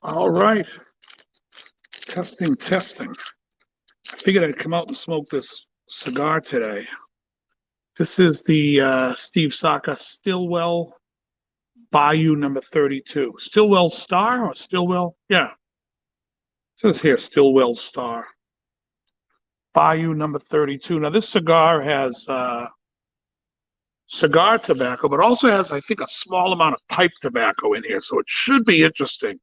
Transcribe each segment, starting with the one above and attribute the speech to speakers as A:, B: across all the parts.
A: All right. Testing. I figured I'd come out and smoke this cigar today. This is the Steve Saka Stillwell Bayou number 32. Stillwell Star or Stillwell? Yeah. It says here Stillwell Star. Bayou number 32. Now this cigar has cigar tobacco, but also has, I think, a small amount of pipe tobacco in here. So it should be interesting.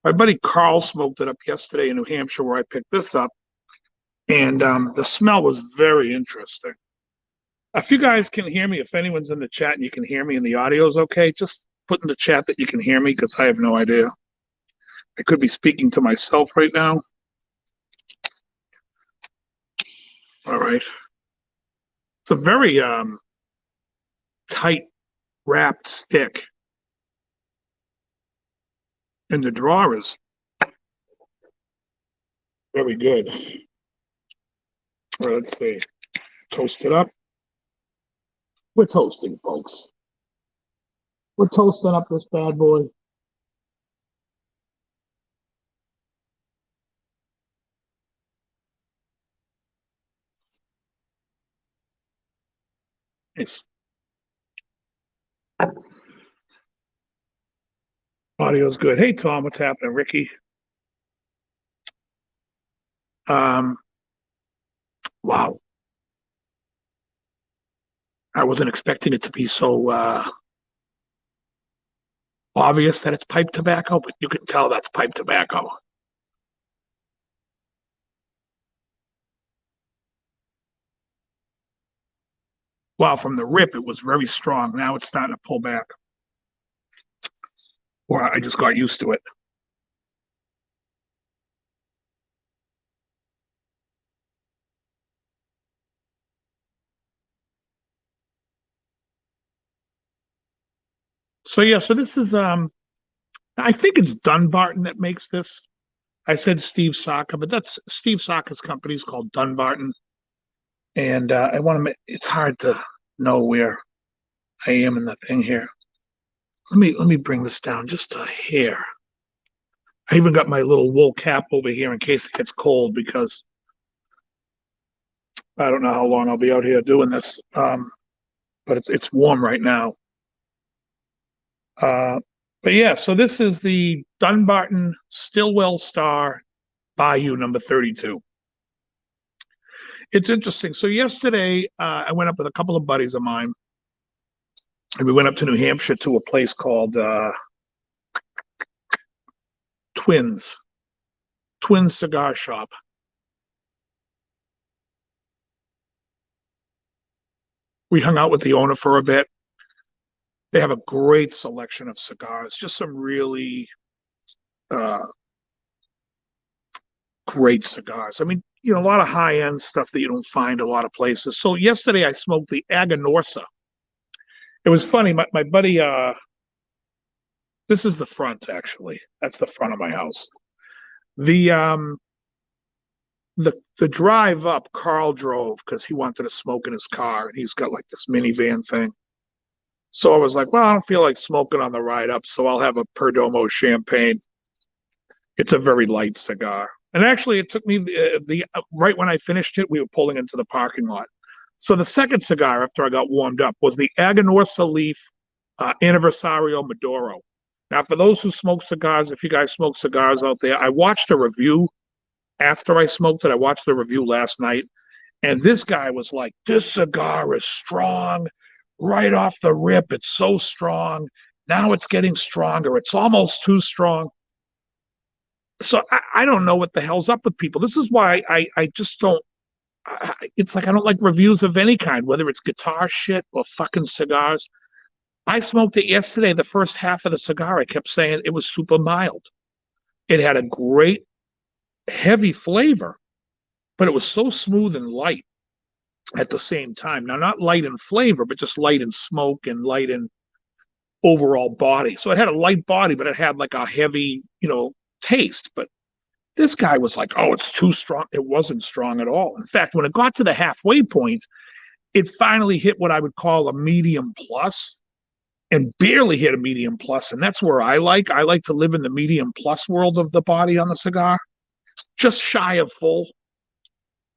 A: My buddy Carl smoked it up yesterday in New Hampshire where I picked this up. And the smell was very interesting. If you guys can hear me, if anyone's in the chat and you can hear me and the audio is okay, just put in the chat that you can hear me because I have no idea. I could be speaking to myself right now. All right. It's a very tight wrapped stick. And the draw is very good. All right, let's see. Toast it up. We're toasting, folks. We're toasting up this bad boy. Nice. Audio's good. Hey, Tom, what's happening? Ricky? Wow. I wasn't expecting it to be so obvious that it's pipe tobacco, but you can tell that's pipe tobacco. Wow, from the rip, it was very strong. Now it's starting to pull back. Or I just got used to it. So yeah, so this is I think it's Dunbarton that makes this. I said Steve Saka, but that's Steve Saka's company is called Dunbarton. And I want to make it's hard to know where I am in the thing here. Let me bring this down just a hair. I even got my little wool cap over here in case it gets cold because I don't know how long I'll be out here doing this. But it's warm right now. But yeah, so this is the Dunbarton Stillwell Star Bayou number 32. It's interesting. So yesterday, I went up with a couple of buddies of mine, and we went up to New Hampshire to a place called Twins Cigar Shop. We hung out with the owner for a bit. They have a great selection of cigars, just some really great cigars. I mean, you know, a lot of high-end stuff that you don't find a lot of places. So yesterday I smoked the Aganorsa. It was funny. My buddy, this is the front, actually. That's the front of my house. The drive up, Carl drove because he wanted to smoke in his car, and he's got like this minivan thing. So I was like, well, I don't feel like smoking on the ride up, so I'll have a Perdomo champagne. It's a very light cigar. And actually, it took me right when I finished it, we were pulling into the parking lot. So the second cigar after I got warmed up was the Aganorsa Leaf Aniversario Maduro. Now, for those who smoke cigars, if you guys smoke cigars out there, I watched a review after I smoked it. I watched the review last night, and this guy was like, this cigar is strong. Right off the rip, it's so strong. Now it's getting stronger. It's almost too strong. So I don't know what the hell's up with people. This is why I just don't. It's like I don't like reviews of any kind, whether it's guitar shit or fucking cigars. I smoked it yesterday. The first half of the cigar, I kept saying it was super mild. It had a great heavy flavor, but it was so smooth and light at the same time. Now, not light in flavor, but just light in smoke and light in overall body. So it had a light body, but it had like a heavy, taste. But this guy was like, oh, it's too strong. It wasn't strong at all. In fact, when it got to the halfway point, it finally hit what I would call a medium plus and barely hit a medium plus. And that's where I like. I like to live in the medium plus world of the body on the cigar, just shy of full.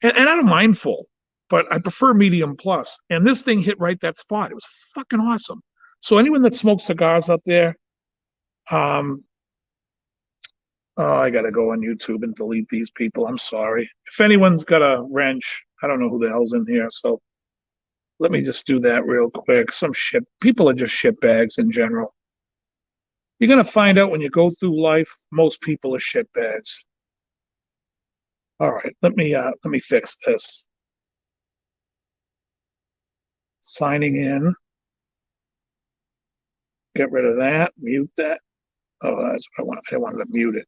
A: And I don't mind full, but I prefer medium plus. And this thing hit right that spot. It was fucking awesome. So anyone that smokes cigars up there, um, oh, I got to go on YouTube and delete these people. I'm sorry. If anyone's got a wrench, I don't know who the hell's in here. So let me just do that real quick. Some shit. People are just shit bags in general. You're going to find out when you go through life, most people are shit bags. All right, let me fix this. Signing in. Get rid of that. Mute that. Oh, that's what I want. I wanted to mute it.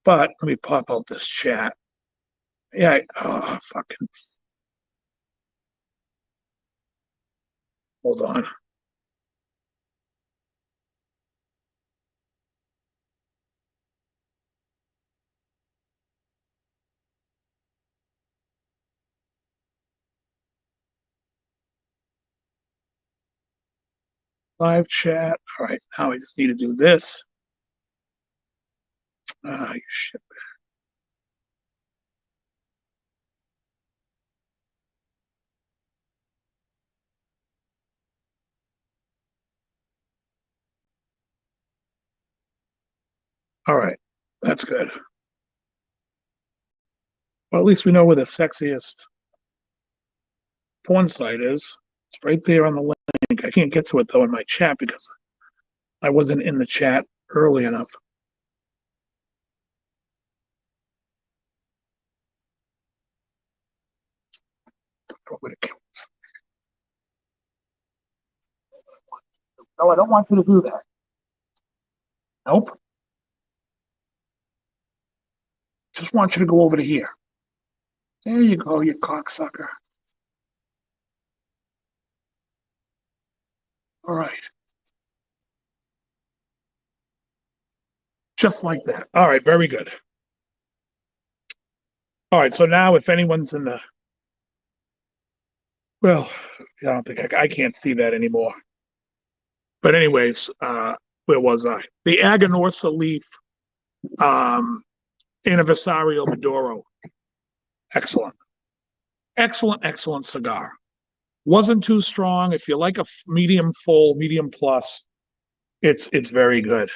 A: But let me pop out this chat. Yeah. Oh, fucking. Hold on. Live chat. All right. Now I just need to do this. Ah, you shit. All right. That's good. Well, at least we know where the sexiest porn site is. It's right there on the link. I can't get to it though in my chat because I wasn't in the chat early enough. No, I don't want you to do that. Nope. Just want you to go over to here. There you go, you cocksucker. All right. Just like that. All right, very good. All right, so now if anyone's in the, well, I don't think I can't see that anymore. But anyways, where was I? The Aganorsa leaf Aniversario Maduro. Excellent. Excellent, excellent cigar. Wasn't too strong. If you like a medium full, medium plus, it's very good.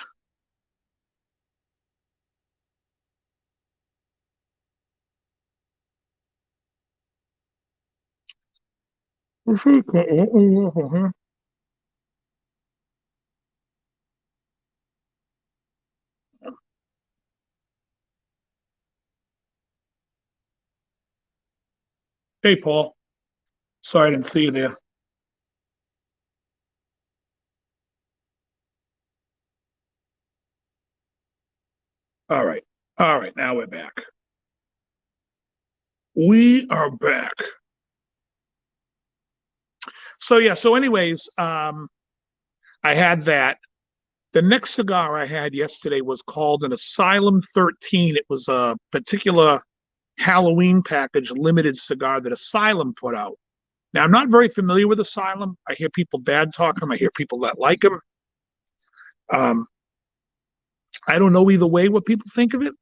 A: Hey, Paul. Sorry I didn't see you there. All right. All right. Now we're back. We are back. So, yeah. So, anyways, I had that. The next cigar I had yesterday was called an Asylum 13. It was a particular Halloween package limited cigar that Asylum put out. Now, I'm not very familiar with Asylum. I hear people bad talk them. I hear people that like them. Um, I don't know either way what people think of it.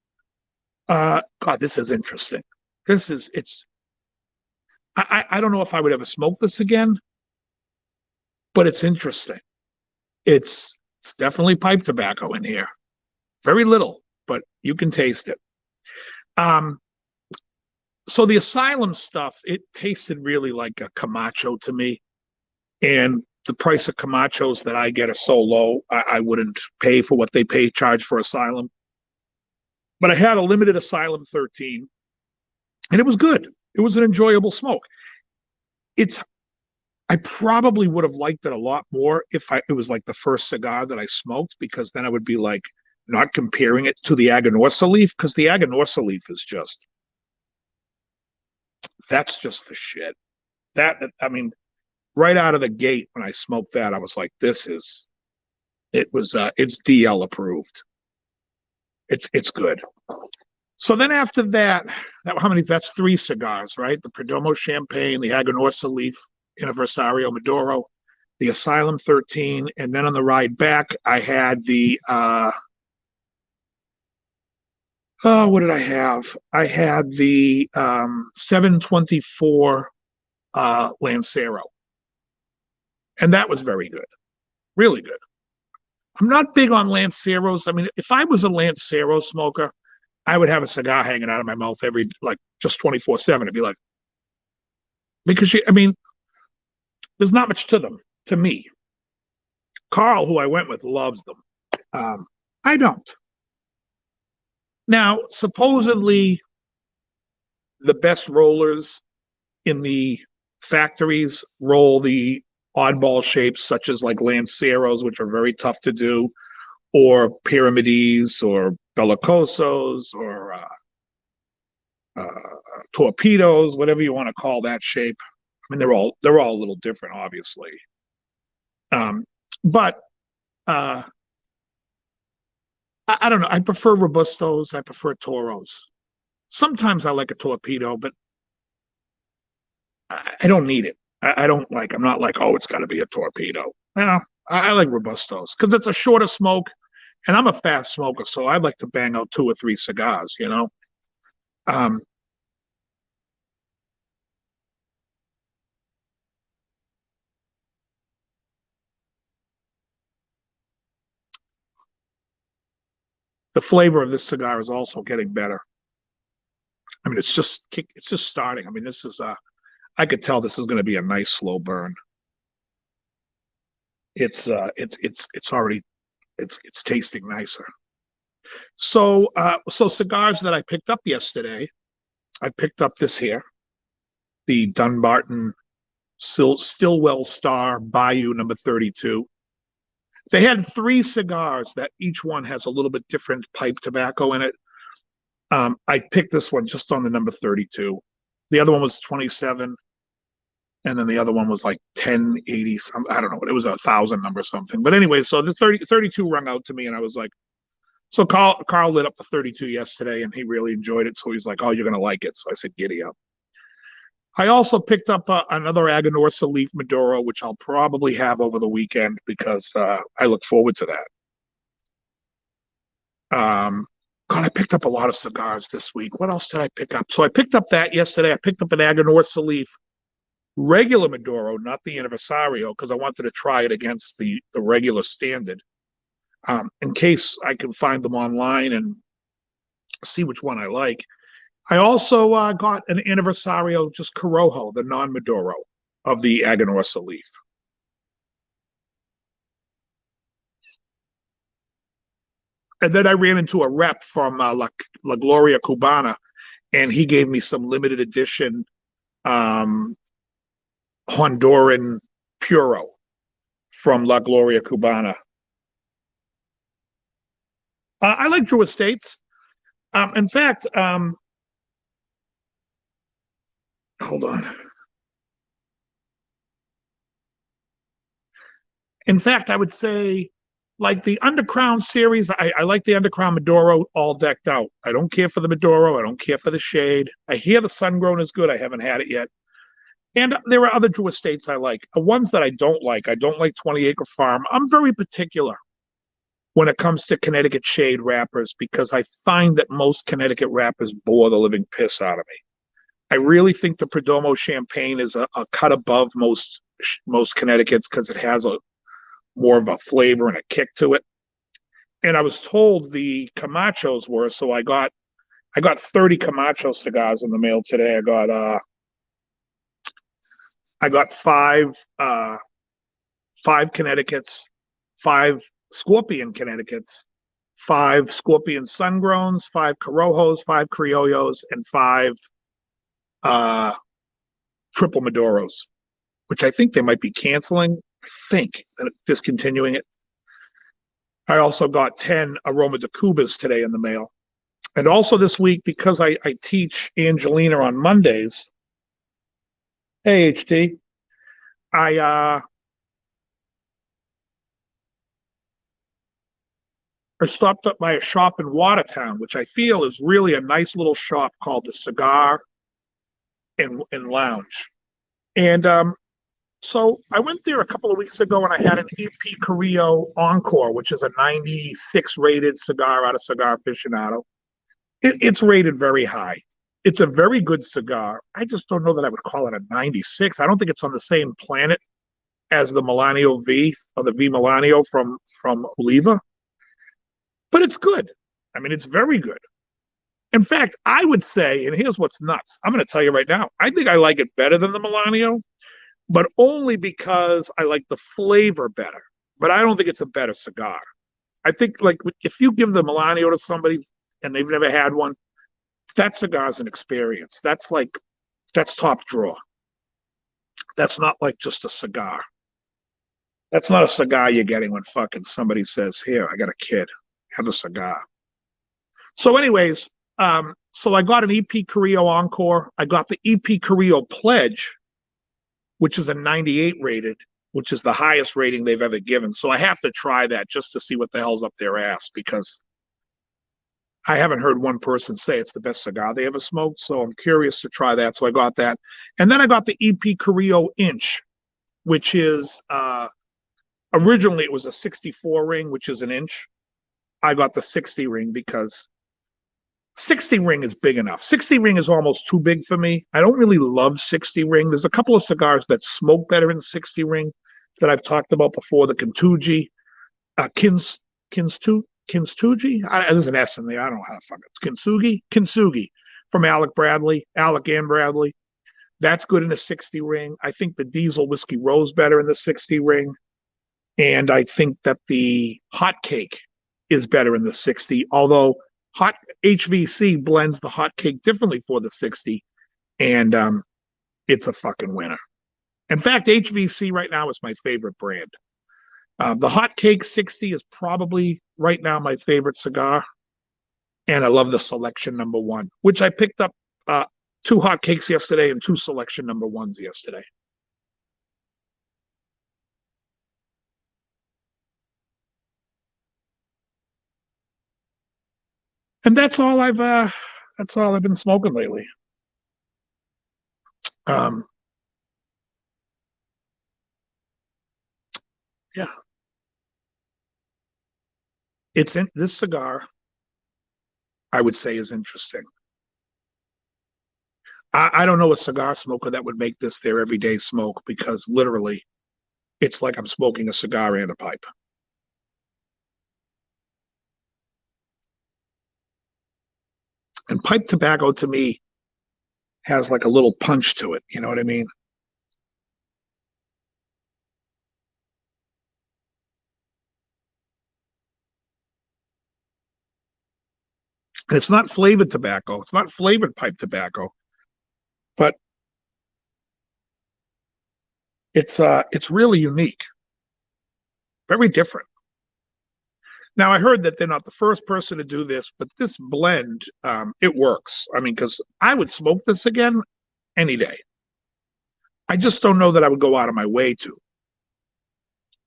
A: God, this is interesting. It's. I don't know if I would ever smoke this again, but it's interesting. It's definitely pipe tobacco in here. Very little, but you can taste it. Um, so the Asylum stuff, it tasted really like a Camacho to me. And the price of Camachos that I get are so low, I wouldn't pay for what they charge for Asylum. But I had a limited Asylum 13, and it was good. It was an enjoyable smoke. It's I probably would have liked it a lot more if it was like the first cigar that I smoked, because then I would be like not comparing it to the Aganorsa leaf, because the Aganorsa leaf is just that's just the shit. That I mean, right out of the gate when I smoked that, I was like, it's DL approved. It's good. So then after that, that's three cigars, right? The Perdomo Champagne, the Aganorsa Leaf, Aniversario Maduro, the Asylum 13, and then on the ride back, I had the what did I have? I had the 724 Lancero, and that was very good, really good. I'm not big on Lanceros. I mean, if I was a Lancero smoker, I would have a cigar hanging out of my mouth every like just 24/7. It'd be like because I mean, there's not much to them to me. Carl, who I went with, loves them. I don't. Now, supposedly, the best rollers in the factories roll the oddball shapes, such as like Lanceros, which are very tough to do, or Pyramides, or Bellicosos, or torpedoes, whatever you want to call that shape. I mean, they're all a little different, obviously. But I don't know. I prefer Robustos. I prefer Toros. Sometimes I like a torpedo, but I don't need it. I don't like. I'm not like, oh, it's got to be a torpedo. No, I like Robustos because it's a shorter smoke, and I'm a fast smoker, so I like to bang out 2 or 3 cigars. You know. Um, the flavor of this cigar is also getting better. I mean, it's just starting. I mean, this is I could tell this is going to be a nice slow burn. It's already it's tasting nicer. So cigars that I picked up yesterday, I picked up this here, the Dunbarton Stillwell Star Bayou number 32. They had 3 cigars that each one has a little bit different pipe tobacco in it. I picked this one just on the number 32. The other one was 27, and then the other one was like 1080. I don't know, it was 1,000 number something. But anyway, so the 32 rung out to me, and I was like, so Carl lit up the 32 yesterday, and he really enjoyed it. So he's like, oh, you're going to like it. So I said, giddy up. I also picked up another Aganorsa Leaf Maduro, which I'll probably have over the weekend because I look forward to that. God, I picked up a lot of cigars this week. What else did I pick up? So I picked up that yesterday. I picked up an Aganorsa Leaf regular Maduro, not the Aniversario, because I wanted to try it against the regular standard. In case I can find them online and see which one I like. I also got an Aniversario, just Corojo, the non-Maduro of the Aganorsa Leaf. And then I ran into a rep from La Gloria Cubana, and he gave me some limited edition Honduran Puro from La Gloria Cubana. I like Drew Estates. In fact, hold on. In fact, I would say, like the Undercrown series, I like the Undercrown Maduro all decked out. I don't care for the Maduro. I don't care for the shade. I hear the Sungrown is good. I haven't had it yet. And there are other Drew Estates I like. Ones that I don't like 20 Acre Farm. I'm very particular when it comes to Connecticut shade wrappers because I find that most Connecticut wrappers bore the living piss out of me. I really think the Perdomo Champagne is a cut above most Connecticut's because it has a more of a flavor and a kick to it. And I was told the Camachos were, so I got 30 Camacho cigars in the mail today. I got five Connecticut's, 5 Scorpion Connecticut's, 5 Scorpion Sungrowns, 5 Corojos, 5 Criollos, and 5 uh, Triple Maduros, which I think they might be canceling. I think that discontinuing it. I also got 10 Aroma de Cubas today in the mail. And also this week, because I teach Angelina on Mondays. Hey, HT. I stopped up by a shop in Watertown, which I feel is really a nice little shop called the Cigar and Lounge. And so I went there a couple of weeks ago and I had an EP Carrillo Encore, which is a 96 rated cigar out of Cigar Aficionado. It's rated very high. It's a very good cigar. I just don't know that I would call it a 96. I don't think it's on the same planet as the Melanio V or the V Melanio from Oliva, but it's good. I mean, it's very good. In fact, I would say, and here's what's nuts. I'm going to tell you right now, I think I like it better than the Melanio, but only because I like the flavor better. But I don't think it's a better cigar. I think, like, if you give the Melanio to somebody and they've never had one, that cigar is an experience. That's top drawer. That's not like just a cigar. That's not a cigar you're getting when fucking somebody says, "Here, I got a kid, have a cigar." So, anyways, so I got an EP Carrillo Encore. I got the EP Carrillo Pledge, which is a 98 rated, which is the highest rating they've ever given. So I have to try that just to see what the hell's up their ass, because I haven't heard one person say it's the best cigar they ever smoked. So I'm curious to try that. So I got that. And then I got the EP Carrillo Inch, which is originally it was a 64 ring, which is an inch. I got the 60 ring because 60 ring is big enough. 60 ring is almost too big for me. I don't really love 60 ring. There's a couple of cigars that smoke better in 60 ring that I've talked about before. The Kintuji, Kinstuji. There's an S in there. I don't know how to fuck it. Kintsugi from Alec and Bradley. That's good in a 60 ring. I think the Diesel Whiskey Rose better in the 60 ring. And I think that the Hot Cake is better in the 60, although Hot HVC blends the Hot Cake differently for the 60, and it's a fucking winner. In fact, HVC right now is my favorite brand. The Hot Cake 60 is probably right now my favorite cigar, and I love the Selection number 1, which I picked up 2 Hot Cakes yesterday and 2 Selection number 1s yesterday. And that's all I've been smoking lately. Yeah, it's in this cigar. I would say is interesting. I don't know a cigar smoker that would make this their everyday smoke, because literally, it's like I'm smoking a cigar and a pipe. And pipe tobacco to me has like a little punch to it. You know what I mean? And it's not flavored tobacco. It's not flavored pipe tobacco, but it's really unique, very different. Now I heard that they're not the first person to do this, but this blend, it works. I mean, because I would smoke this again any day. I just don't know that I would go out of my way to.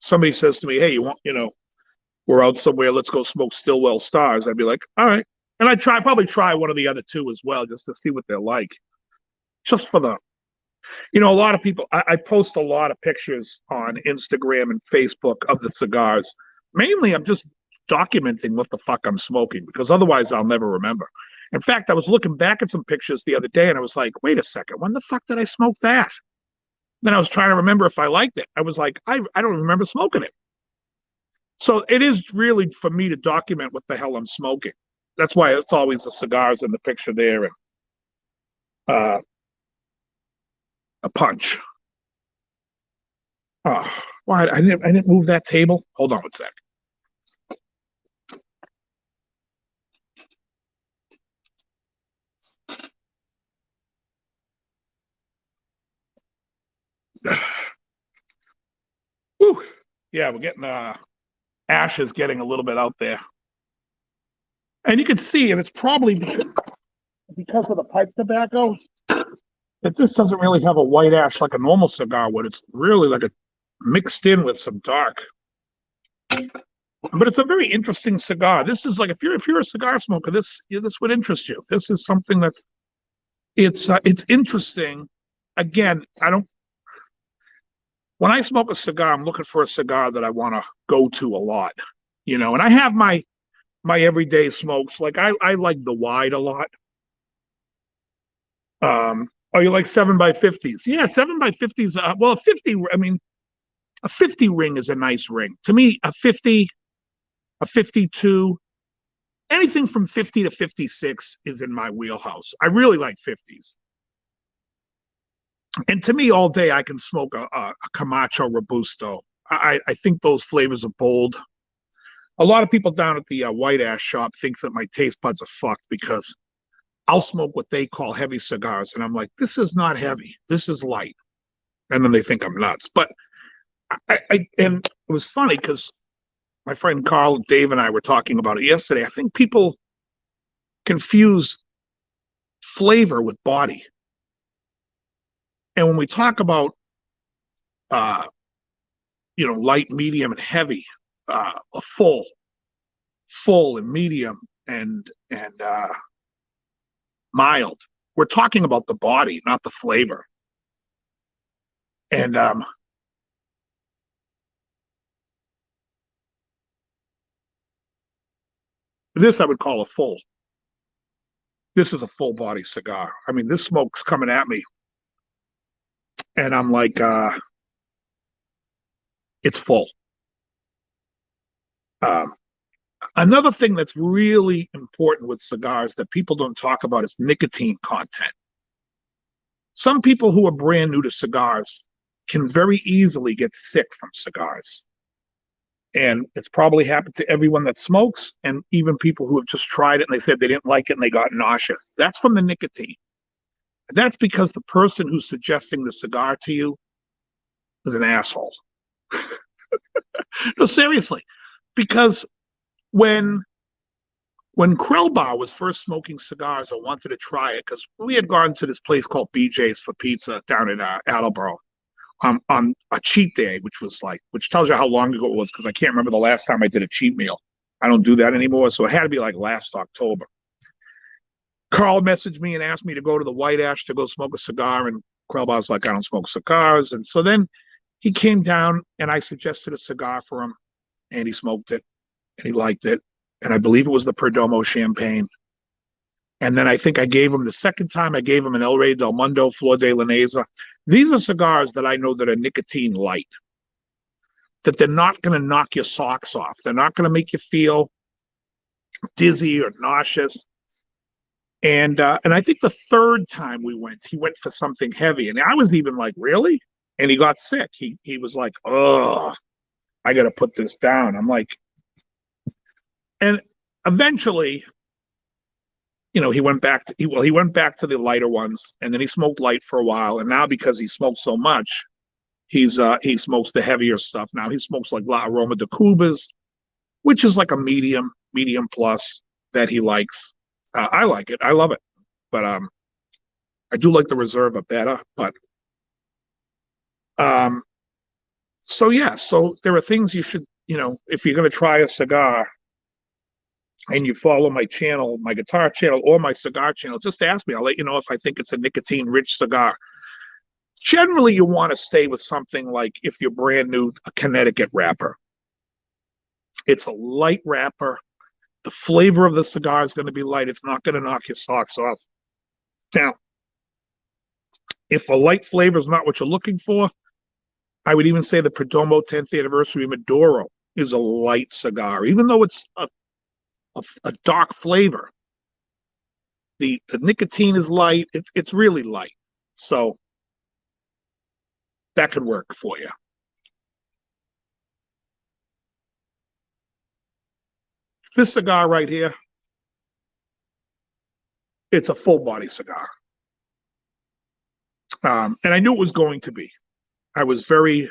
A: Somebody says to me, "Hey, we're out somewhere. Let's go smoke Stillwell Stars." I'd be like, "All right," and I'd probably try one of the other 2 as well, just to see what they're like, just for the. A lot of people. I post a lot of pictures on Instagram and Facebook of the cigars. Mainly, I'm just documenting what the fuck I'm smoking, because otherwise I'll never remember. In fact, I was looking back at some pictures the other day and I was like, wait a second, when the fuck did I smoke that? Then I was trying to remember if I liked it. I was like, I don't remember smoking it. So it is really for me to document what the hell I'm smoking. That's why it's always the cigars in the picture there, and a punch. Oh, why I didn't move that table? Hold on one sec. Yeah, we're getting ash is getting a little bit out there. And you can see, and it's probably because of the pipe tobacco, that this doesn't really have a white ash like a normal cigar would. It's really like a mixed in with some dark. But it's a very interesting cigar. This is like if you're a cigar smoker, this would interest you. This is something that's it's interesting. Again, I don't. When I smoke a cigar, I'm looking for a cigar that I want to go to a lot, And I have my everyday smokes. Like I like the wide a lot. Oh, you like 7x50s? Yeah, 7x50s. Well, a 50. I mean, a 50 ring is a nice ring to me. A 50, a 52, anything from 50 to 56 is in my wheelhouse. I really like 50s. And to me, all day I can smoke a Camacho Robusto. I think those flavors are bold. A lot of people down at the White Ash shop think that my taste buds are fucked because I'll smoke what they call heavy cigars, and I'm like, this is not heavy. This is light. And then they think I'm nuts. But and it was funny because my friend Carl, Dave, and I were talking about it yesterday. I think people confuse flavor with body. And when we talk about, uh, light, medium, and heavy, a full and medium and mild, we're talking about the body, not the flavor. And this I would call a full. This is a full body cigar. I mean, this smoke's coming at me, and I'm like, it's full. Um, Another thing that's really important with cigars that people don't talk about is nicotine content. Some people who are brand new to cigars can very easily get sick from cigars. And it's probably happened to everyone that smokes, and even people who have just tried it and they said they didn't like it and they got nauseous. That's from the nicotine. And that's because the person who's suggesting the cigar to you is an asshole. No, seriously. Because when Krellbar was first smoking cigars, I wanted to try it because we had gone to this place called BJ's for pizza down in Attleboro on a cheat day, which tells you how long ago it was because I can't remember the last time I did a cheat meal. I don't do that anymore, so it had to be like last October. Carl messaged me and asked me to go to the White Ash to go smoke a cigar, and Krellbar's like, I don't smoke cigars. And so then he came down and I suggested a cigar for him, and he smoked it and he liked it. And I believe it was the Perdomo champagne. And then I think I gave him the second time, I gave him an El Rey del Mundo Flor de Laneza. These are cigars that I know that are nicotine light, that they're not going to knock your socks off. They're not going to make you feel dizzy or nauseous. And I think the third time we went, he went for something heavy. And I was even like, really? And he got sick. He was like, oh, I got to put this down. I'm like, and eventually, he went back to he went back to the lighter ones, and then he smoked light for a while. And now because he smoked so much, he smokes the heavier stuff. Now he smokes like La Aroma de Cubas, which is like a medium plus that he likes. I like it. I love it. But I do like the Reserva better. But so yeah, so there are things you should, if you're going to try a cigar and you follow my channel, my guitar channel or my cigar channel, just ask me. I'll let you know if I think it's a nicotine-rich cigar. Generally, you want to stay with something like, if you're brand new, a Connecticut wrapper. It's a light wrapper. The flavor of the cigar is going to be light. It's not going to knock your socks off. Now, if a light flavor is not what you're looking for, I would even say the Perdomo 10th Anniversary Maduro is a light cigar. Even though it's a dark flavor, the nicotine is light. It's really light. So that could work for you. This cigar right here, it's a full body cigar. And I knew it was going to be. I was very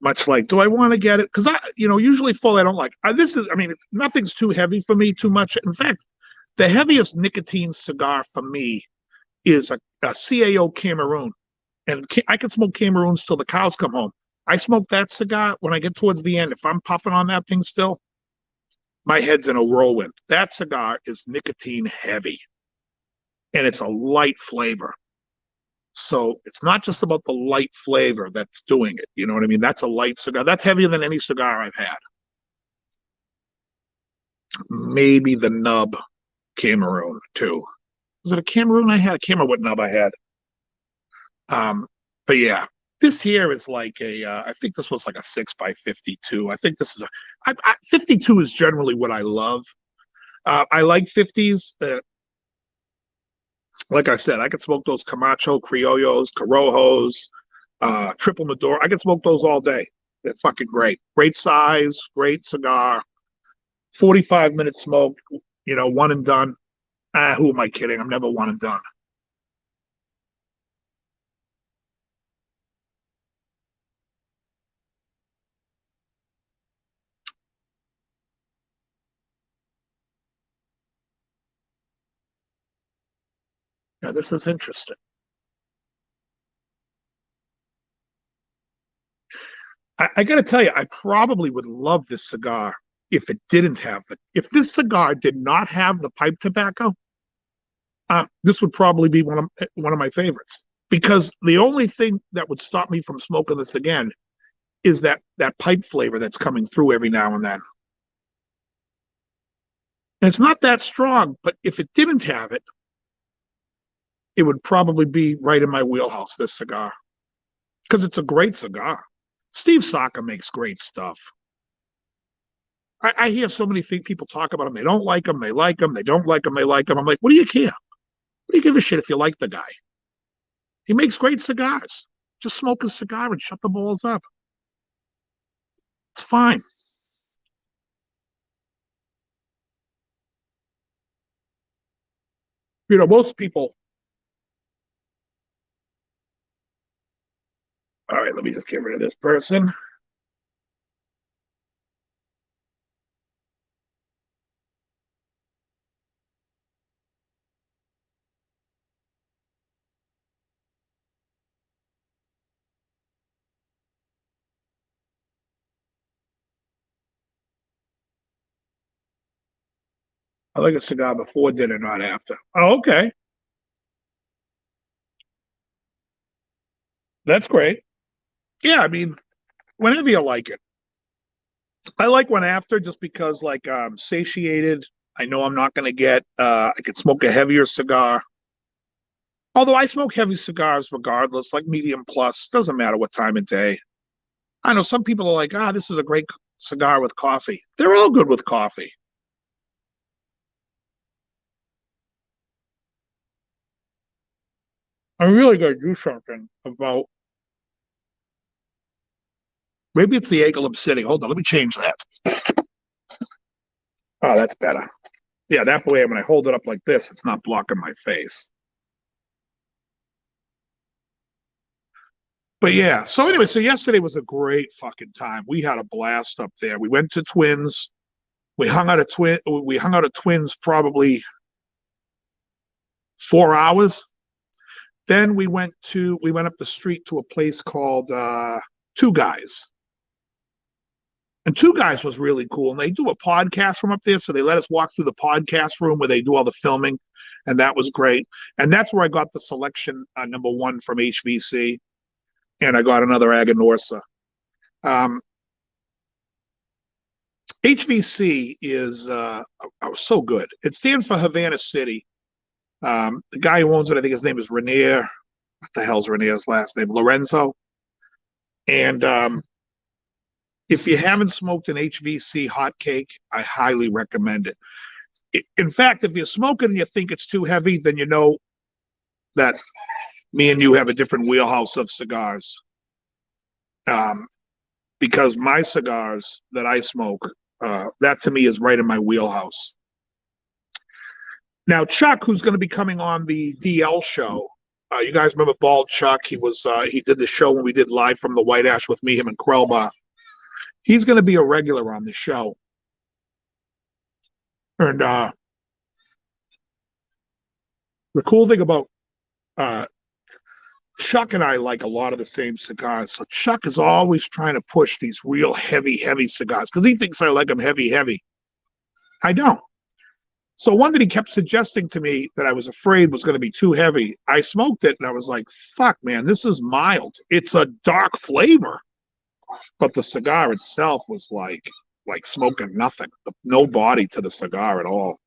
A: Much like, do I want to get it? Because usually full I don't like. Nothing's too heavy for me, too much. In fact, the heaviest nicotine cigar for me is a CAO Cameroon. And I can smoke Cameroons till the cows come home. I smoke that cigar when I get towards the end. If I'm puffing on that thing still, my head's in a whirlwind. That cigar is nicotine heavy, and it's a light flavor. So it's not just about the light flavor that's doing it. You know what I mean? That's a light cigar. That's heavier than any cigar I've had. Maybe the nub Cameroon too. Was it a Cameroon I had? I can't remember what nub I had. But yeah, this here is like I think this was like a 6x52. I think this is 52 is generally what I love. I like 50s. Like I said, I can smoke those Camacho, Criollos, Corojos, Triple Maduro. I can smoke those all day. They're fucking great. Great size, great cigar. 45-minute smoke, one and done. Who am I kidding? I'm never one and done. Yeah, this is interesting. I got to tell you, I probably would love this cigar if it didn't have it. If this cigar did not have the pipe tobacco, this would probably be one of my favorites. Because the only thing that would stop me from smoking this again is that pipe flavor that's coming through every now and then. And it's not that strong, but if it didn't have it, it would probably be right in my wheelhouse, this cigar. Because it's a great cigar. Steve Saka makes great stuff. I hear so many people talk about him. They don't like him. They like him. They don't like him. They like him. I'm like, what do you care? What do you give a shit if you like the guy? He makes great cigars. Just smoke a cigar and shut the balls up. It's fine. Most people. All right, let me just get rid of this person. I like a cigar before dinner, not after. Oh, okay. That's great. Yeah, whenever you like it. I like one after just because, like, satiated. I know I'm not going to get, I could smoke a heavier cigar. Although I smoke heavy cigars regardless, like medium plus, doesn't matter what time of day. I know some people are like, this is a great cigar with coffee. They're all good with coffee. I'm really going to do something about, maybe it's the angle I'm sitting. Hold on, let me change that. Oh, that's better. Yeah, that way when I hold it up like this, it's not blocking my face. But yeah, so anyway, so yesterday was a great fucking time. We had a blast up there. We went to Twins. We hung out at Twins probably 4 hours. Then we went up the street to a place called Two Guys. And Two Guys was really cool. And they do a podcast from up there. So they let us walk through the podcast room where they do all the filming. And that was great. And that's where I got the selection #1 from HVC. And I got another Aganorsa. HVC is so good. It stands for Havana City. The guy who owns it, I think his name is Rainier. What the hell's Rainier's last name? Lorenzo. And if you haven't smoked an HVC hotcake, I highly recommend it. In fact, if you're smoking and you think it's too heavy, then you know that me and you have a different wheelhouse of cigars. Because my cigars that I smoke, that to me is right in my wheelhouse. Now, Chuck, who's going to be coming on the DL show, You guys remember Bald Chuck? He did the show when we did Live from the White Ash with me, him, and Krellbar. He's going to be a regular on the show. And the cool thing about Chuck and I like a lot of the same cigars. So Chuck is always trying to push these real heavy, heavy cigars because he thinks I like them heavy, heavy. I don't. So one that he kept suggesting to me that I was afraid was going to be too heavy, I smoked it and I was like, fuck, man, this is mild. It's a dark flavor. But the cigar itself was like smoking nothing, no body to the cigar at all.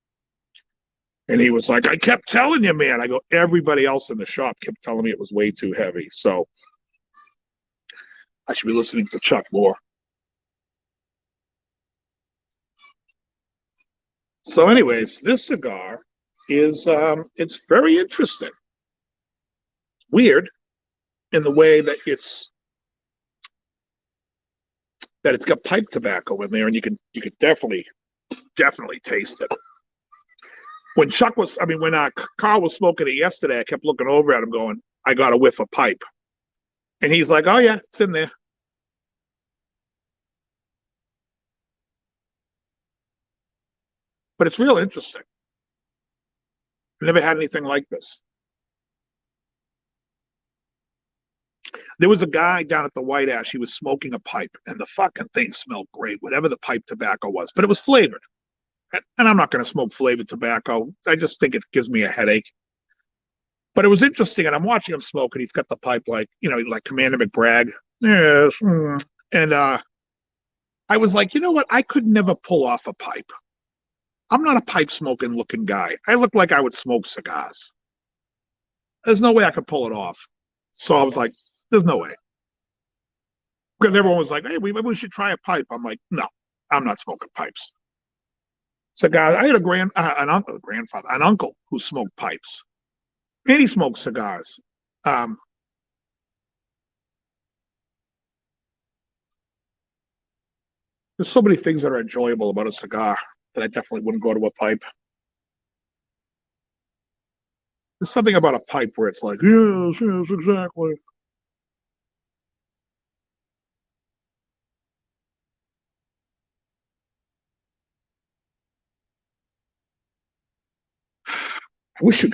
A: And he was like, I kept telling you, man. I go, everybody else in the shop kept telling me it was way too heavy. So I should be listening to Chuck more. So anyways, this cigar is, it's very interesting. Weird in the way that it's got pipe tobacco in there, and you can definitely taste it. When Carl was smoking it yesterday, I kept looking over at him going, I got a whiff of pipe. And he's like, oh yeah, it's in there. But it's real interesting. I've never had anything like this. There was a guy down at the White Ash, he was smoking a pipe, and the fucking thing smelled great, whatever the pipe tobacco was, but it was flavored. And I'm not going to smoke flavored tobacco. I just think it gives me a headache. But it was interesting, and I'm watching him smoke, and he's got the pipe like Commander McBragg. Yes. And I was like, you know what? I could never pull off a pipe. I'm not a pipe smoking looking guy. I look like I would smoke cigars. There's no way I could pull it off. So I was like, there's no way. Because everyone was like, hey, maybe we should try a pipe. I'm like, no, I'm not smoking pipes. Cigars. I had an uncle who smoked pipes, and he smoked cigars. There's so many things that are enjoyable about a cigar that I definitely wouldn't go to a pipe. There's something about a pipe where it's like, yes, exactly.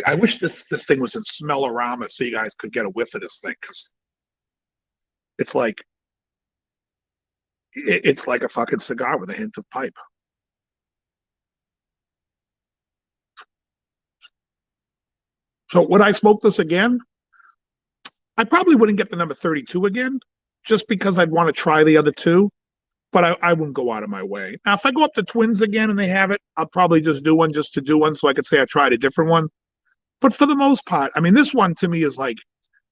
A: I wish this thing was in Smellorama so you guys could get a whiff of this thing because it's like it's like a fucking cigar with a hint of pipe. So would I smoke this again? I probably wouldn't get the number 32 again, just because I'd want to try the other two. But I wouldn't go out of my way. Now, if I go up to Twins again and they have it, I'll probably just do one just to do one so I could say I tried a different one. But for the most part, I mean, this one to me is like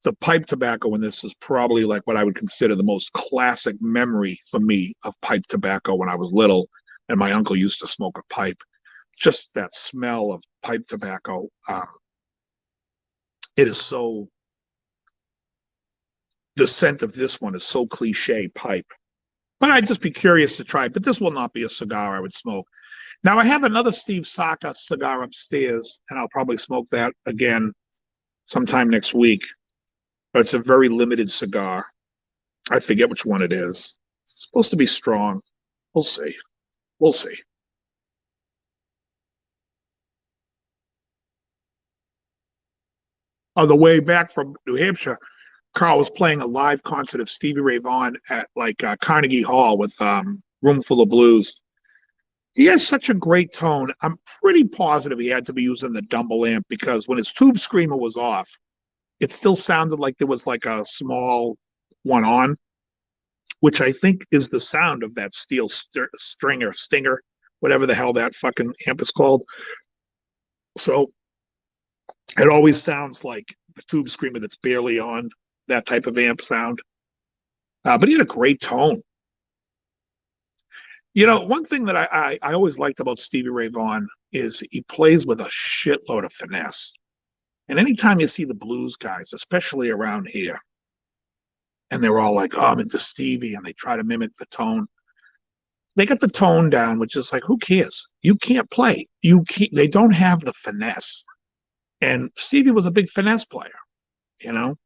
A: the pipe tobacco in this is probably like what I would consider the most classic memory for me of pipe tobacco when I was little and my uncle used to smoke a pipe. Just that smell of pipe tobacco. It is so, the scent of this one is so cliche pipe. But I'd just be curious to try it. But this will not be a cigar I would smoke. Now, I have another Steve Saka cigar upstairs, and I'll probably smoke that again sometime next week. But it's a very limited cigar. I forget which one it is. It's supposed to be strong. We'll see. We'll see. On the way back from New Hampshire, Carl was playing a live concert of Stevie Ray Vaughan at Carnegie Hall with Room Full of Blues. He has such a great tone. I'm pretty positive he had to be using the Dumble amp because when his tube screamer was off, it still sounded like there was like a small one on, which I think is the sound of that steel stinger, whatever the hell that fucking amp is called. So it always sounds like the tube screamer that's barely on, that type of amp sound. But he had a great tone. You know, one thing that I always liked about Stevie Ray Vaughan is he plays with a shitload of finesse. And anytime you see the blues guys, especially around here, and they're all like, oh, I'm into Stevie, and they try to mimic the tone. They got the tone down, which is like, who cares? You can't play. They don't have the finesse. And Stevie was a big finesse player. you know?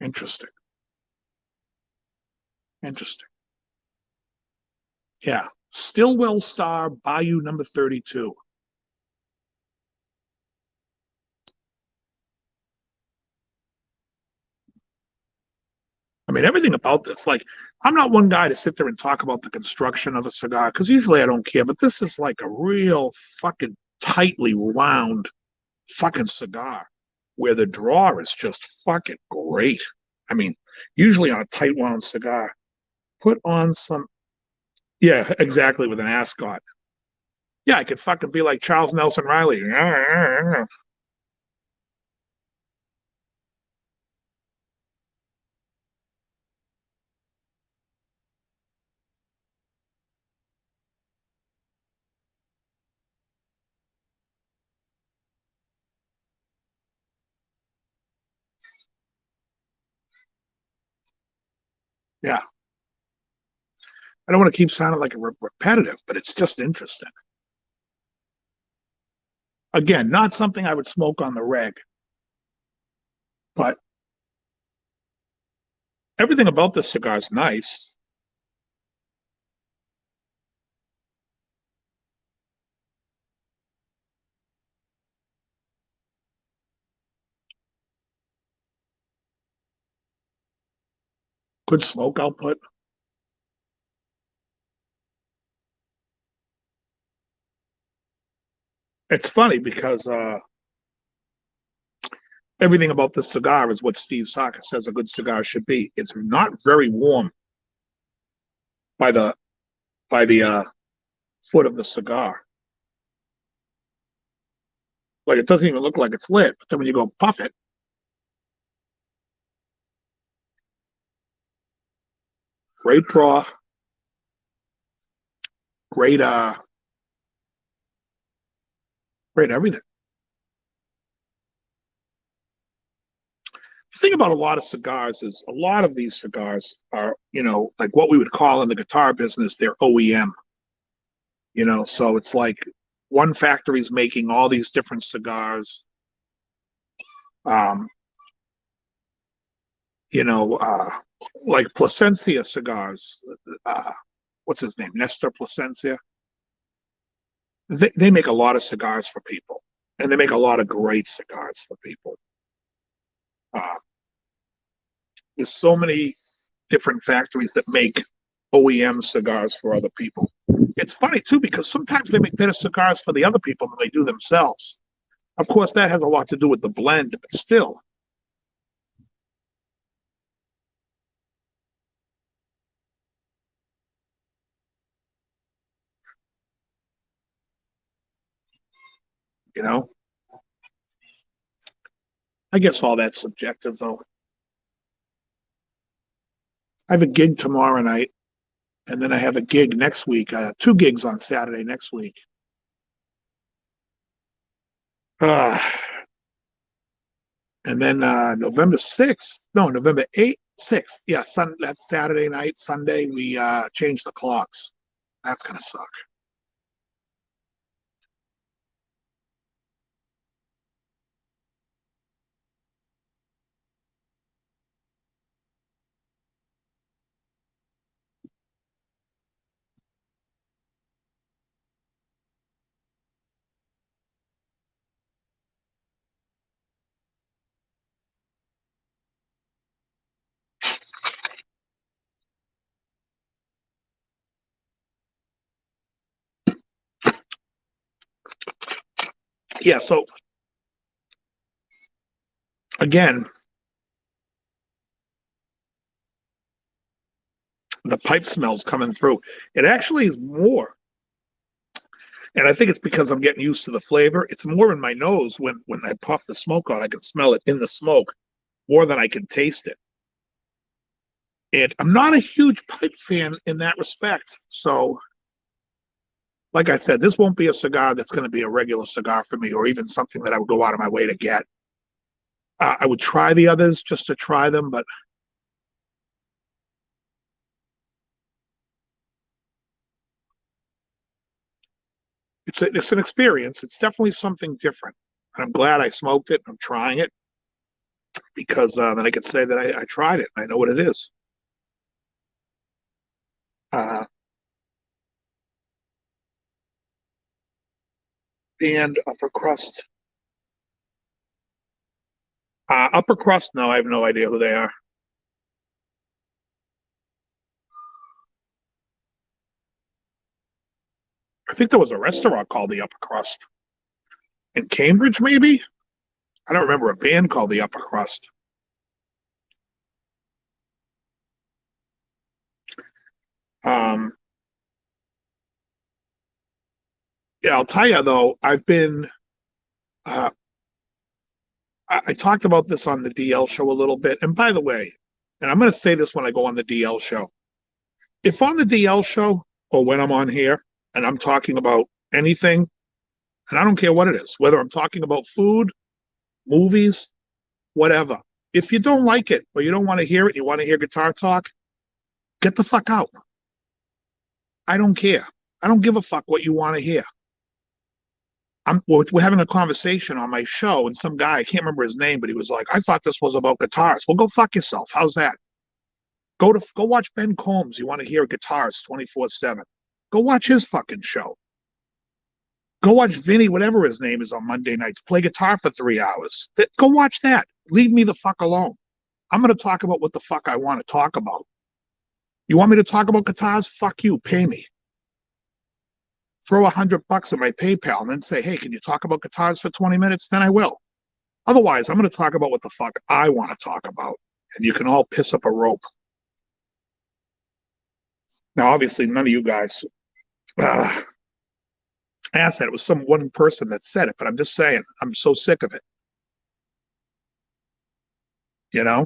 A: Interesting. Interesting. Yeah. Stillwell Star, Bayou number 32. I mean, everything about this, like, I'm not one guy to sit there and talk about the construction of a cigar because usually I don't care, but this is like a real fucking tightly wound fucking cigar where the draw is just fucking great. I mean, usually on a tight wound cigar, put on some, yeah, exactly, with an ascot. Yeah, I could fucking be like Charles Nelson Riley. Yeah, I don't want to keep sounding like a repetitive, but it's just interesting. Again, not something I would smoke on the reg, but everything about this cigar is nice. Good smoke output. It's funny because everything about this cigar is what Steve Saka says a good cigar should be. It's not very warm by the foot of the cigar. Like it doesn't even look like it's lit. But then when you go puff it, great draw, great great everything. The thing about a lot of cigars is a lot of these cigars are, like what we would call in the guitar business, they're OEM, so it's like one factory's making all these different cigars. Um, you know, like Plasencia cigars. Uh, what's his name? Nestor Plasencia. They make a lot of cigars for people, and they make a lot of great cigars for people. Uh, there's so many different factories that make OEM cigars for other people. It's funny too because sometimes they make better cigars for the other people than they do themselves. Of course, that has a lot to do with the blend, but still, you know, I guess all that's subjective though. I have a gig tomorrow night, and then I have a gig next week. Two gigs on Saturday next week. Uh, and then November 6th, no, November 8th, 6th. Yeah, that's Saturday night. Sunday, we change the clocks. That's going to suck. Yeah, so again, the pipe smells coming through. It actually is more, and I think it's because I'm getting used to the flavor. It's more in my nose when I puff the smoke out. I can smell it in the smoke more than I can taste it. And I'm not a huge pipe fan in that respect. So, like I said, this won't be a cigar that's going to be a regular cigar for me, or even something that I would go out of my way to get. I would try the others just to try them, but it's an experience. It's definitely something different. And I'm glad I smoked it. I'm trying it because then I could say that I tried it and I know what it is. Uh, and upper crust. Upper crust, no, I have no idea who they are. I think there was a restaurant called the Upper Crust in Cambridge, maybe. I don't remember a band called the Upper Crust. Um, yeah, I'll tell you though, I've been. Uh, I talked about this on the DL show a little bit, and by the way, and I'm going to say this when I go on the DL show. If on the DL show or when I'm on here and I'm talking about anything, and I don't care what it is, whether I'm talking about food, movies, whatever. If you don't like it or you don't want to hear it, you want to hear guitar talk, get the fuck out. I don't care. I don't give a fuck what you want to hear. We're having a conversation on my show, and some guy, I can't remember his name, but he was like, I thought this was about guitars. Well, go fuck yourself. How's that? Go watch Ben Combs. You want to hear guitars 24/7. Go watch his fucking show. Go watch Vinny, whatever his name is, on Monday nights. Play guitar for 3 hours. Go watch that. Leave me the fuck alone. I'm going to talk about what the fuck I want to talk about. You want me to talk about guitars? Fuck you. Pay me. Throw $100 in my PayPal and then say, hey, can you talk about guitars for 20 minutes? Then I will. Otherwise, I'm going to talk about what the fuck I want to talk about. And you can all piss up a rope. Now, obviously, none of you guys asked that. It was some one person that said it, but I'm just saying, I'm so sick of it. You know?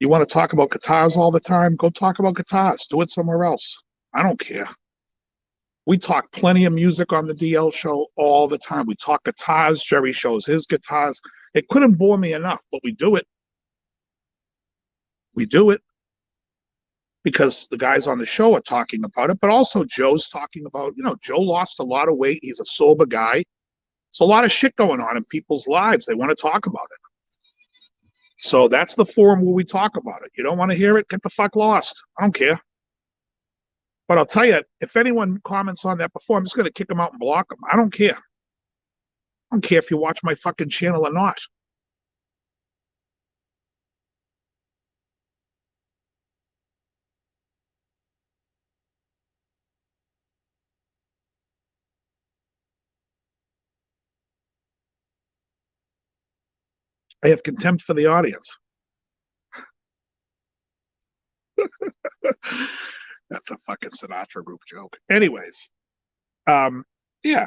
A: You want to talk about guitars all the time? Go talk about guitars. Do it somewhere else. I don't care. We talk plenty of music on the DL show all the time. We talk guitars. Jerry shows his guitars. It couldn't bore me enough, but we do it. We do it because the guys on the show are talking about it, but also Joe's talking about, Joe lost a lot of weight. He's a sober guy. There's a lot of shit going on in people's lives. They want to talk about it. So that's the forum where we talk about it. You don't want to hear it? Get the fuck lost. I don't care. But I'll tell you, if anyone comments on that before, I'm just going to kick them out and block them. I don't care. I don't care if you watch my fucking channel or not. I have contempt for the audience. That's a fucking Sinatra group joke. Anyways, yeah.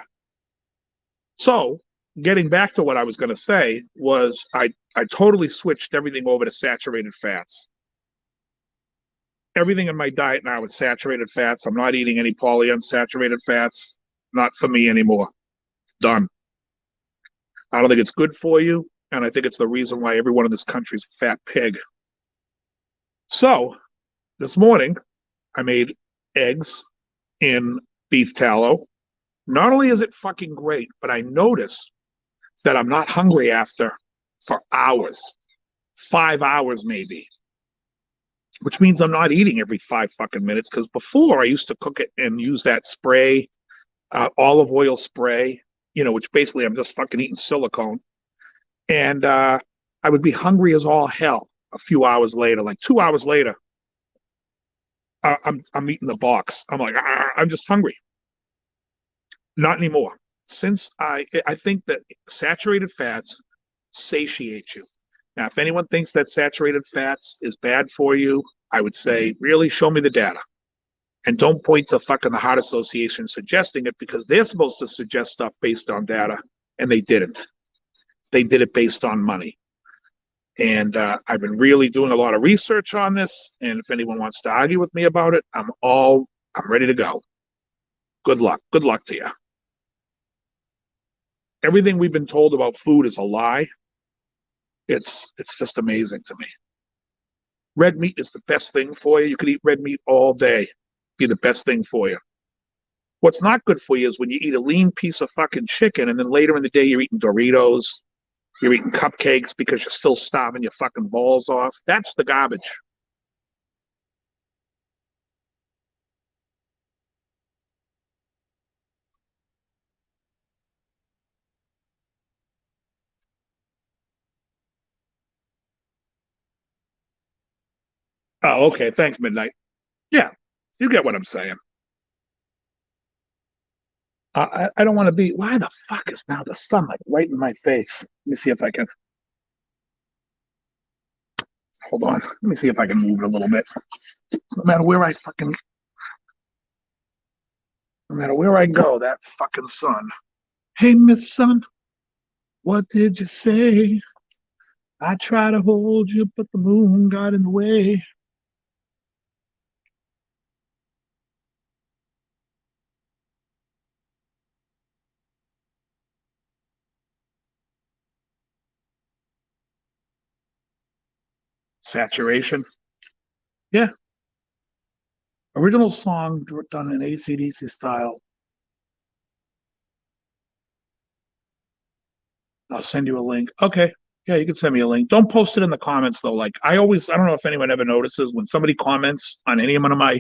A: So getting back to what I was going to say was I totally switched everything over to saturated fats. Everything in my diet now is saturated fats. I'm not eating any polyunsaturated fats. Not for me anymore. Done. I don't think it's good for you, and I think it's the reason why everyone in this country is a fat pig. So this morning, I made eggs in beef tallow. Not only is it fucking great, but I notice that I'm not hungry after for hours, 5 hours maybe, which means I'm not eating every 5 fucking minutes. Because before I used to cook it and use that spray, olive oil spray, which basically I'm just fucking eating silicone. And I would be hungry as all hell a few hours later, like 2 hours later. I'm eating the box. I'm like, I'm just hungry. Not anymore. Since I think that saturated fats satiate you. Now, if anyone thinks that saturated fats is bad for you, I would say, really show me the data. And don't point to fucking the Heart Association suggesting it, because they're supposed to suggest stuff based on data, and they didn't. They did it based on money. And I've been really doing a lot of research on this. And if anyone wants to argue with me about it, I'm ready to go. Good luck. Good luck to you. Everything we've been told about food is a lie. It's just amazing to me. Red meat is the best thing for you. You could eat red meat all day. Be the best thing for you. What's not good for you is when you eat a lean piece of fucking chicken and then later in the day you're eating Doritos, you're eating cupcakes because you're still starving your fucking balls off. That's the garbage. Oh, okay. Thanks, Midnight. Yeah, you get what I'm saying. I don't want to be. Why the fuck is now the sun like right in my face? Let me see if I can. Hold on. Let me see if I can move it a little bit. No matter where I fucking, no matter where I go, that fucking sun. Hey, Miss Sun, what did you say? I try to hold you, but the moon got in the way. Saturation. Yeah. Original song done in AC/DC style. I'll send you a link. Okay. Yeah, you can send me a link. Don't post it in the comments though. Like I don't know if anyone ever notices when somebody comments on any one of my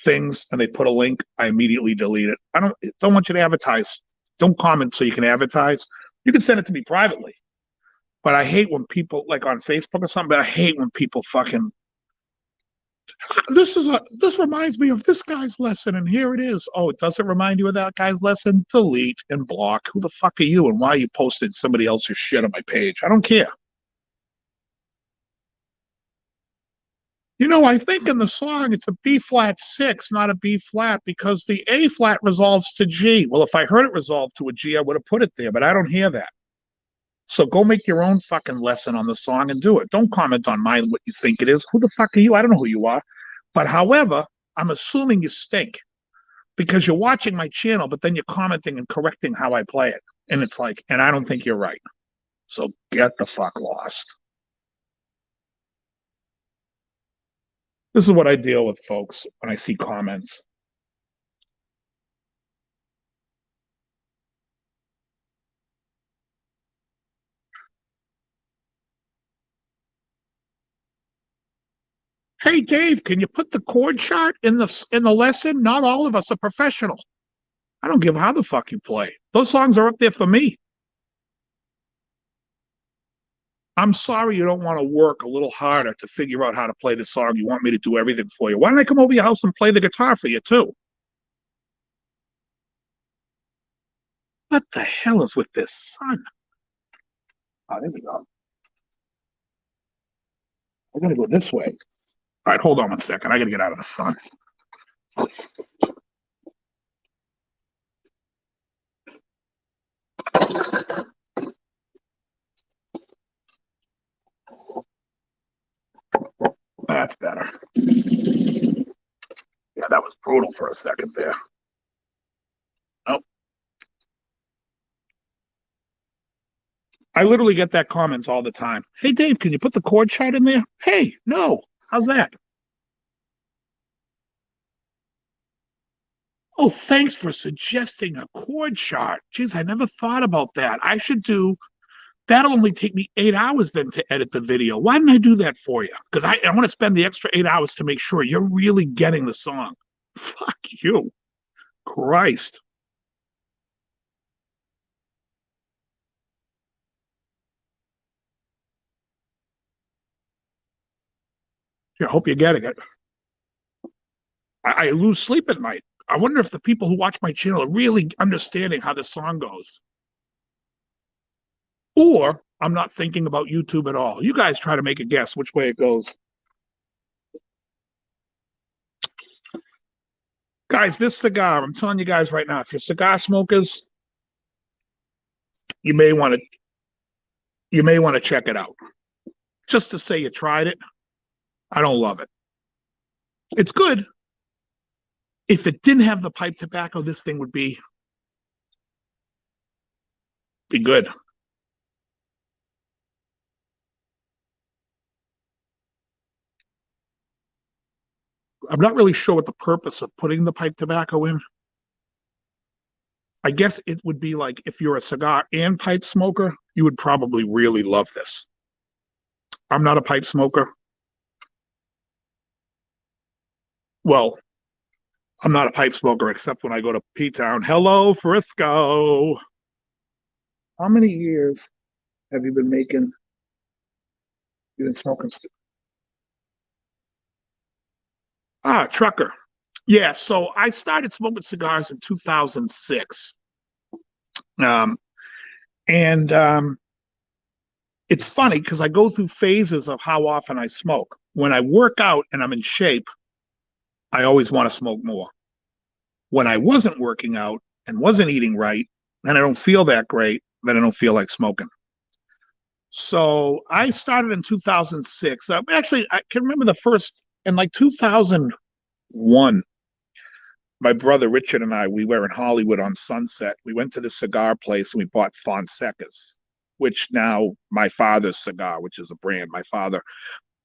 A: things and they put a link, I immediately delete it. I don't want you to advertise. Don't comment so you can advertise. You can send it to me privately. But I hate when people like on Facebook or something, but I hate when people fucking this reminds me of this guy's lesson, and here it is. Oh, it doesn't remind you of that guy's lesson? Delete and block. Who the fuck are you, and why you posted somebody else's shit on my page? I don't care. I think in the song it's a B flat six, not a B flat, because the A flat resolves to G. Well, if I heard it resolve to a G, I would have put it there, but I don't hear that. So go make your own fucking lesson on the song and do it. Don't comment on mine what you think it is. Who the fuck are you? I don't know who you are. But however, I'm assuming you stink because you're watching my channel, but then you're commenting and correcting how I play it. And it's like, and I don't think you're right. So get the fuck lost. This is what I deal with, folks, when I see comments. Hey Dave, can you put the chord chart in the lesson? Not all of us are professional. I don't give how the fuck you play. Those songs are up there for me. I'm sorry you don't want to work a little harder to figure out how to play the song. You want me to do everything for you. Why don't I come over your house and play the guitar for you too? What the hell is with this sun? Oh, there we go. I gotta go this way. All right, hold on 1 second. I gotta get out of the sun. That's better. Yeah, that was brutal for a second there. Oh, I literally get that comment all the time. Hey, Dave, can you put the chord chart in there? Hey, no. How's that? Oh, thanks for suggesting a chord chart. Geez, I never thought about that. I should do that'll only take me 8 hours then to edit the video. Why didn't I do that for you? Because I want to spend the extra 8 hours to make sure you're really getting the song. Fuck you. Christ. I hope you're getting it. I lose sleep at night. I wonder if the people who watch my channel are really understanding how this song goes. Or I'm not thinking about YouTube at all. You guys try to make a guess which way it goes. Guys, this cigar, I'm telling you guys right now, if you're cigar smokers, you may want to check it out. Just to say you tried it, I don't love it. It's good. If it didn't have the pipe tobacco, this thing would be good. I'm not really sure what the purpose of putting the pipe tobacco in. I guess it would be like if you're a cigar and pipe smoker, you would probably really love this. I'm not a pipe smoker. Well, I'm not a pipe smoker except when I go to P-Town. Hello, Frisco. How many years have you been making? You've been smoking? Trucker. Yeah, so I started smoking cigars in 2006. Um, and It's funny because I go through phases of how often I smoke. When I work out and I'm in shape, I always want to smoke more. When I wasn't working out and wasn't eating right, and I don't feel that great, then I don't feel like smoking. So I started in 2006. Actually, I can remember the first, in like 2001, my brother Richard and I, we were in Hollywood on Sunset. We went to the cigar place and we bought Fonseca's, which now my father's cigar, which is a brand, my father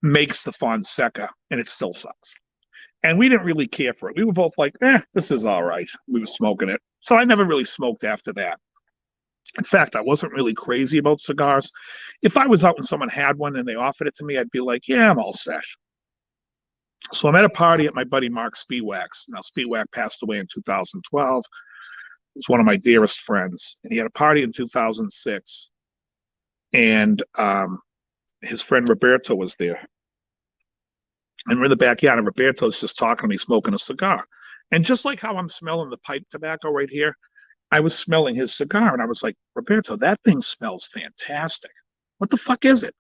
A: makes the Fonseca and it still sucks. And we didn't really care for it. We were both like, this is all right. We were smoking it. So I never really smoked after that. In fact, I wasn't really crazy about cigars. If I was out and someone had one and they offered it to me, I'd be like, yeah, I'm all set. So I'm at a party at my buddy Mark Spiewak's. Now, Spiewak passed away in 2012. He was one of my dearest friends. And he had a party in 2006. And his friend Roberto was there. And we're in the backyard, and Roberto's just talking to me, smoking a cigar. And just like how I'm smelling the pipe tobacco right here, I was smelling his cigar, and I was like, Roberto, that thing smells fantastic. What the fuck is it?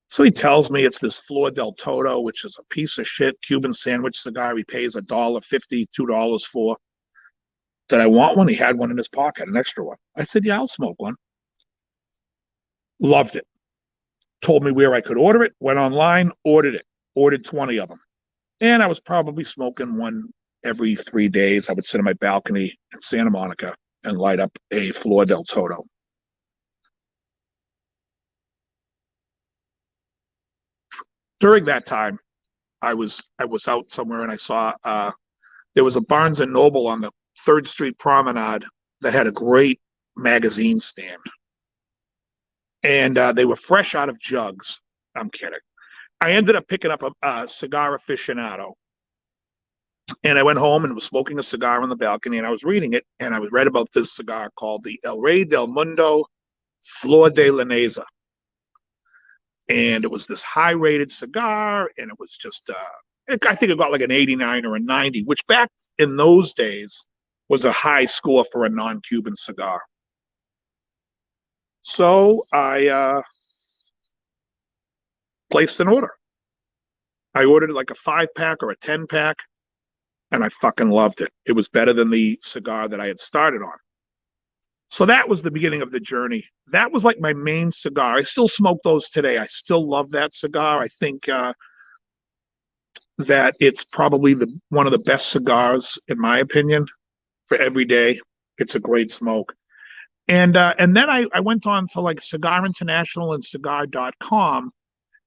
A: So he tells me it's this Flor del Todo, which is a piece of shit Cuban sandwich cigar. He pays $1.50, $2 for. Did I want one? He had one in his pocket, an extra one. I said, yeah, I'll smoke one. Loved it. Told me where I could order it. Went online, ordered it. Ordered 20 of them. And I was probably smoking one every 3 days. I would sit on my balcony in Santa Monica and light up a Flor del Todo. During that time, I was out somewhere and I saw there was a Barnes and Noble on the 3rd Street Promenade that had a great magazine stand. And they were fresh out of jugs. I'm kidding. I ended up picking up a Cigar Aficionado. And I went home and was smoking a cigar on the balcony, and I was reading it, and I was read about this cigar called the El Rey del Mundo Flor de la Neza. And it was this high-rated cigar, and it was just, I think it got like an 89 or a 90, which back in those days was a high score for a non-Cuban cigar. So I placed an order. I ordered like a 5-pack or a 10-pack, and I fucking loved it. It was better than the cigar that I had started on. So that was the beginning of the journey. That was like my main cigar. I still smoke those today. I still love that cigar. I think that it's probably one of the best cigars, in my opinion, for every day. It's a great smoke. And then I went on to like Cigar International and cigar.com,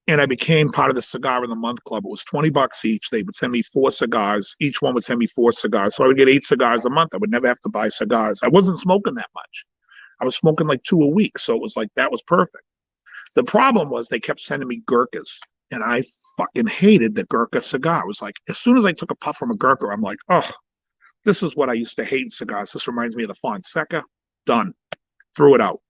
A: and I became part of the Cigar of the Month Club. It was $20 each. They would send me 4 cigars. Each one would send me 4 cigars. So I would get 8 cigars a month. I would never have to buy cigars. I wasn't smoking that much. I was smoking like 2 a week. So it was like, that was perfect. The problem was they kept sending me Gurkhas, and I fucking hated the Gurkha cigar. It was like, as soon as I took a puff from a Gurkha, I'm like, oh, this is what I used to hate in cigars. This reminds me of the Fonseca. Done. Threw it out.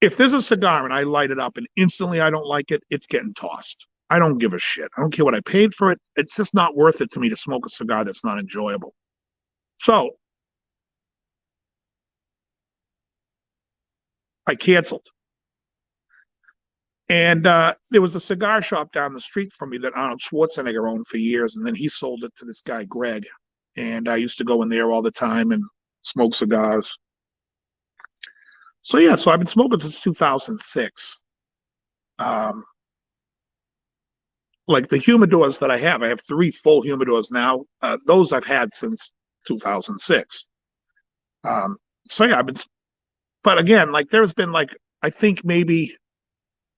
A: If there's a cigar and I light it up and instantly I don't like it, it's getting tossed. I don't give a shit. I don't care what I paid for it. It's just not worth it to me to smoke a cigar that's not enjoyable. So I canceled. And there was a cigar shop down the street from me that Arnold Schwarzenegger owned for years. And then he sold it to this guy, Greg. And I used to go in there all the time and smoke cigars. So yeah, so I've been smoking since 2006. Like the humidors that I have 3 full humidors now. Those I've had since 2006. So yeah, but again, like there's been like, I think maybe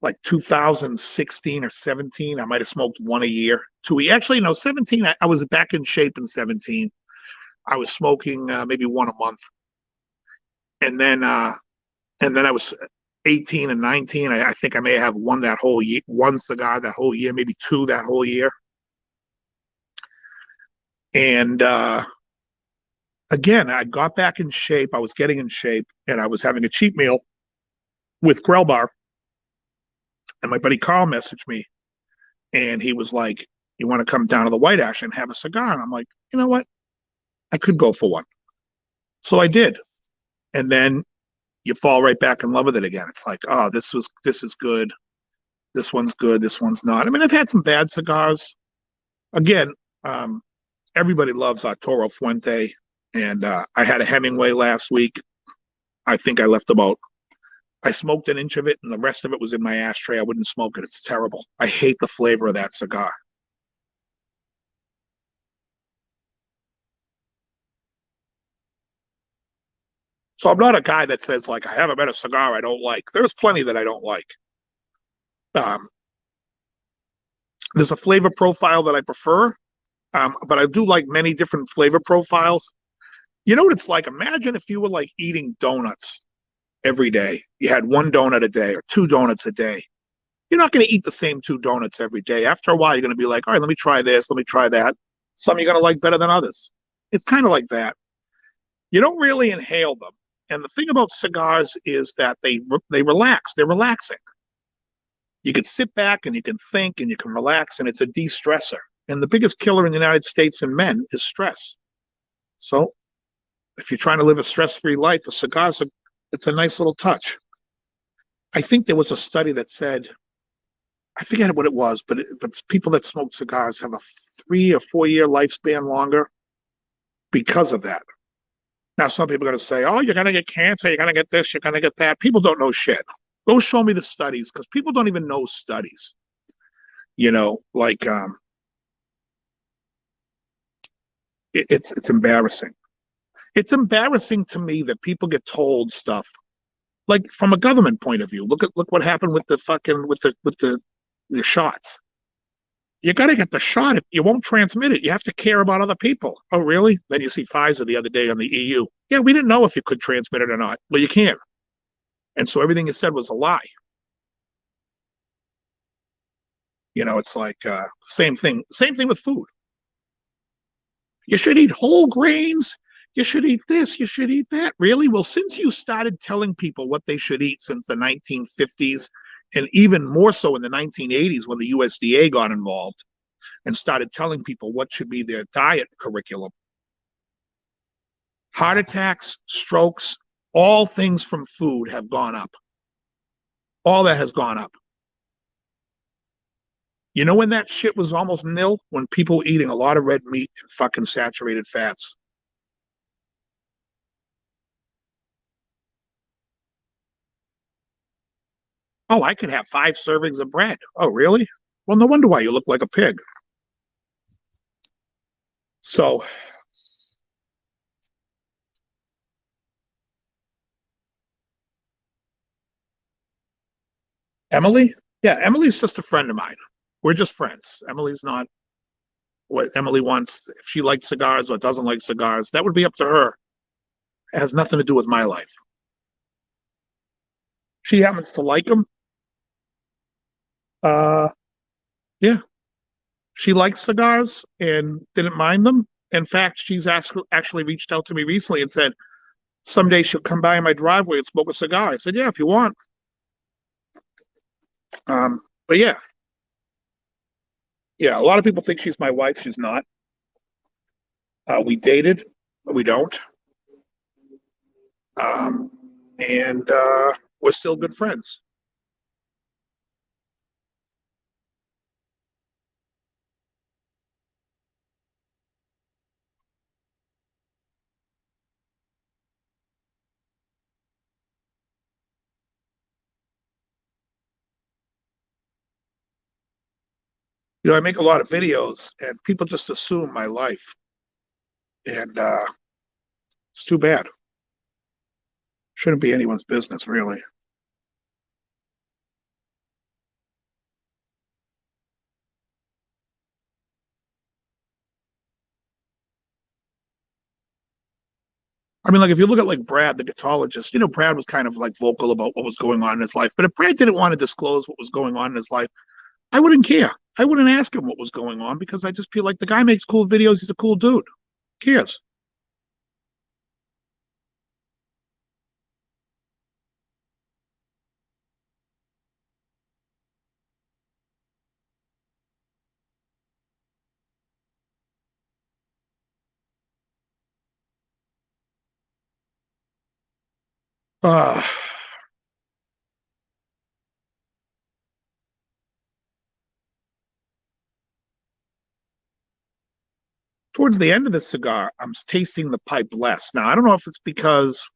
A: like 2016 or 17, I might have smoked 1 a year. 2 actually, no, 17, I was back in shape in 17. I was smoking maybe 1 a month. And then I was 18 and 19. I think I may have won that whole year, one cigar that whole year, maybe two that whole year. And again, I got back in shape. I was getting in shape, and I was having a cheat meal with Grell Bar. And my buddy Carl messaged me, and he was like, "You want to come down to the White Ash and have a cigar?" And I'm like, "You know what? I could go for one." So I did. And then you fall right back in love with it again. It's like, oh, this is good. This one's good. This one's not. I mean, I've had some bad cigars. Again, um, everybody loves Arturo Fuente, and I had a Hemingway last week. I think I left about. I smoked an inch of it, and the rest of it was in my ashtray. I wouldn't smoke it. It's terrible. I hate the flavor of that cigar. So I'm not a guy that says like I haven't met a cigar I don't like. There's plenty that I don't like. Um, there's a flavor profile that I prefer, but I do like many different flavor profiles. You know what it's like? Imagine if you were like eating donuts every day. You had one donut a day or two donuts a day. You're not going to eat the same two donuts every day. After a while, you're going to be like, all right, let me try this, let me try that. Some you're going to like better than others. It's kind of like that. You don't really inhale them. And the thing about cigars is that they relax. They're relaxing. You can sit back and you can think and you can relax, and it's a de-stressor. And the biggest killer in the United States in men is stress. So if you're trying to live a stress-free life, a cigar's it's a nice little touch. I think there was a study that said, I forget what it was, but people that smoke cigars have a 3 or 4 year lifespan longer because of that. Now, some people are going to say, oh, you're going to get cancer, you're going to get this, you're going to get that. People don't know shit. Go show me the studies, because people don't even know studies. Like it's embarrassing. It's embarrassing to me that people get told stuff like from a government point of view. Look what happened with the fucking with the shots. You got to get the shot. You won't transmit it. You have to care about other people. Oh, really? Then you see Pfizer the other day on the EU. Yeah, we didn't know if you could transmit it or not. Well, you can't. And so everything you said was a lie. It's like same thing. Same thing with food. You should eat whole grains. You should eat this. You should eat that. Really? Well, since you started telling people what they should eat since the 1950s, and even more so in the 1980s when the USDA got involved and started telling people what should be their diet curriculum, heart attacks, strokes, all things from food have gone up. All that has gone up. You know when that shit was almost nil? When people were eating a lot of red meat and fucking saturated fats. Oh, I could have 5 servings of bread. Oh, really? Well, no wonder why you look like a pig. So, Emily? Yeah, Emily's just a friend of mine. We're just friends. Emily's not what Emily wants. If she likes cigars or doesn't like cigars, that would be up to her. It has nothing to do with my life. She happens to like them. Uh, yeah, she likes cigars and didn't mind them. In fact, she's actually reached out to me recently and said someday she'll come by my driveway and smoke a cigar. I said, yeah, if you want. But yeah, yeah. A lot of people think she's my wife. She's not. We dated, but we don't. Um, and we're still good friends. I make a lot of videos, and people just assume my life, and it's too bad. Shouldn't be anyone's business, really. I mean, like if you look at like Brad, the guitarologist, Brad was kind of like vocal about what was going on in his life. But if Brad didn't want to disclose what was going on in his life, I wouldn't care. I wouldn't ask him what was going on because I just feel like the guy makes cool videos. He's a cool dude. Who cares? Uh, Towards the end of the cigar, I'm tasting the pipe less. Now, I don't know if it's because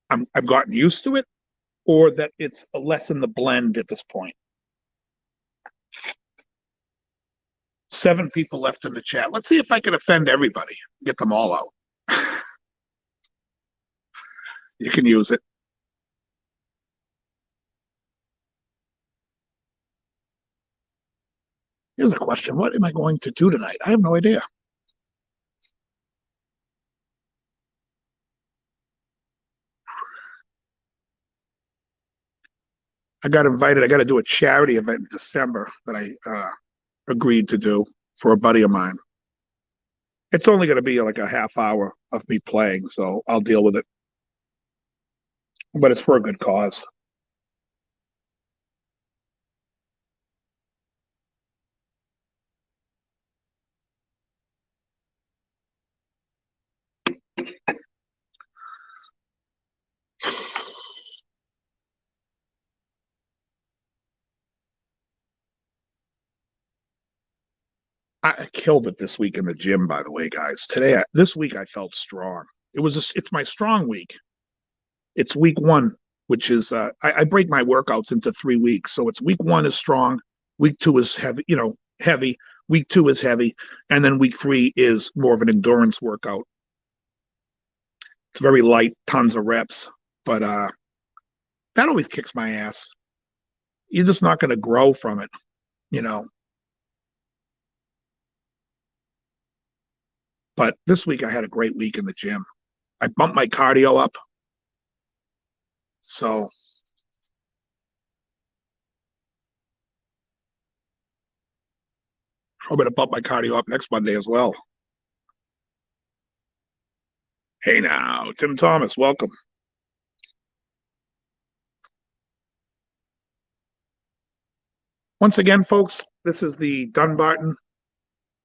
A: I've gotten used to it or that it's less in the blend at this point. 7 people left in the chat. Let's see if I can offend everybody. Get them all out. You can use it. Here's a question. What am I going to do tonight? I have no idea. I got invited. I got to do a charity event in December that I agreed to do for a buddy of mine. It's only going to be like a half hour of me playing, so I'll deal with it. But it's for a good cause. I killed it this week in the gym, by the way, guys. This week, I felt strong. It's my strong week. It's week one, which is I break my workouts into 3 weeks. So it's week one is strong, week two is heavy, heavy. Week two is heavy, and then week three is more of an endurance workout. It's very light, tons of reps, but that always kicks my ass. You're just not going to grow from it, you know. But this week I had a great week in the gym. I bumped my cardio up. So I'm going to bump my cardio up next Monday as well. Hey now, Tim Thomas, welcome. Once again, folks, this is the Dunbarton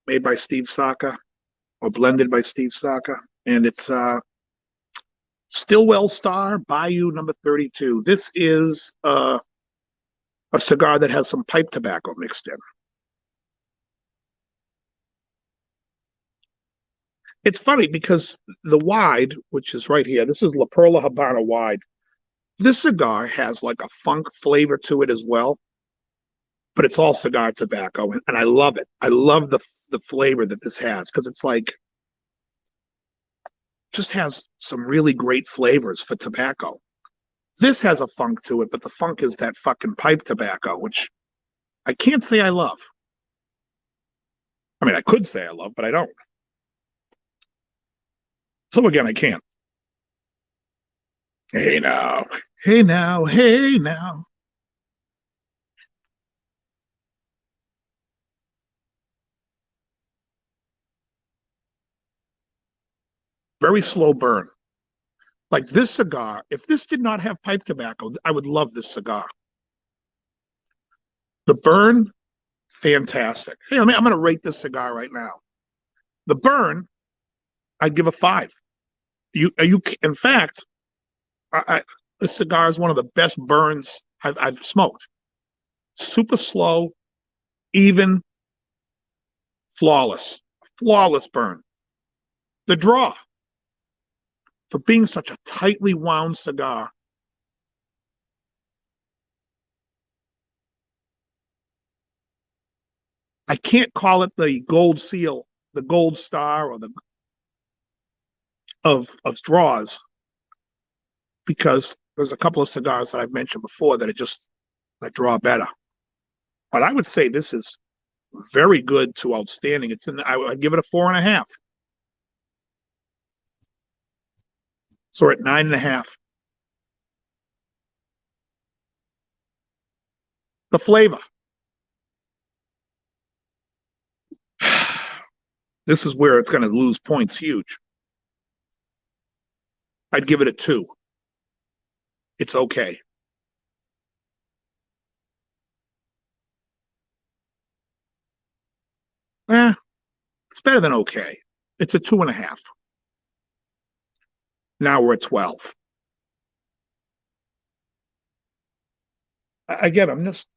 A: made by Steve Saka or blended by Steve Saka. And it's Stillwell Star Bayou number 32. This is a cigar that has some pipe tobacco mixed in. It's funny because the wide, which is right here, this is La Perla Habana wide. This cigar has like a funk flavor to it as well, but it's all cigar tobacco, and I love it. I love the flavor that this has because it's like just has some really great flavors for tobacco. This has a funk to it, but the funk is that fucking pipe tobacco, which I can't say I love. I mean, I could say I love, but I don't. So again, I can't. Hey now, hey now, hey now. Very slow burn. Like this cigar, if this did not have pipe tobacco, I would love this cigar. The burn, fantastic. Hey, I'm going to rate this cigar right now. The burn, I'd give a 5. In fact, this cigar is one of the best burns I've smoked. Super slow, even, flawless burn. The draw, for being such a tightly wound cigar, I can't call it the gold seal, the gold star, or the of draws, because there's a couple of cigars that I've mentioned before that draw better. But I would say this is very good to outstanding. It's in. I'd give it a 4.5. So we're at 9.5. The flavor. This is where it's going to lose points huge. I'd give it a 2. It's okay. It's better than okay. It's a 2.5. Now we're at 12. Again, I'm just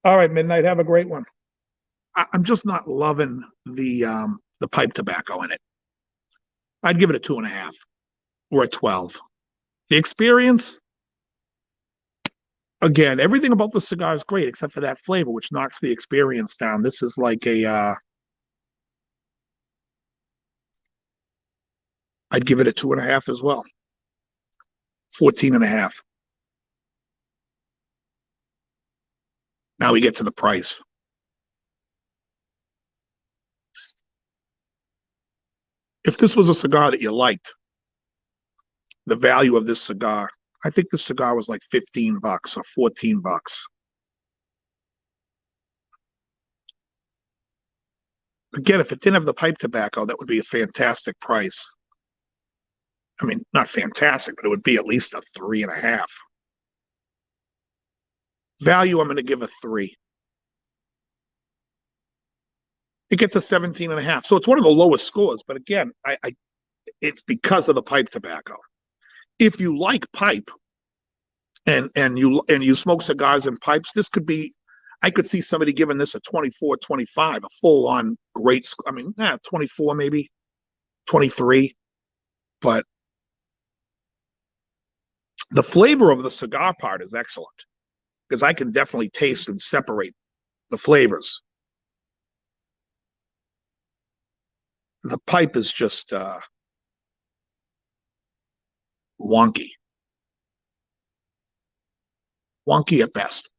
A: all right, Midnight, have a great one. I'm just not loving the pipe tobacco in it. I'd give it a 2.5 or a 12. The experience, again, everything about the cigar is great except for that flavor, which knocks the experience down. This is like I'd give it a 2.5 as well. 14.5. Now we get to the price. If this was a cigar that you liked, the value of this cigar, I think this cigar was like $15 or $14. Again, if it didn't have the pipe tobacco, that would be a fantastic price. I mean, not fantastic, but it would be at least a 3.5. Value, I'm going to give a 3. It gets a 17.5. So it's one of the lowest scores. But again, it's because of the pipe tobacco. If you like pipe and you smoke cigars and pipes, this could be. I could see somebody giving this a 24, 25, a full on great. I mean, 24 maybe, 23. But the flavor of the cigar part is excellent because I can definitely taste and separate the flavors. The pipe is just wonky, wonky at best.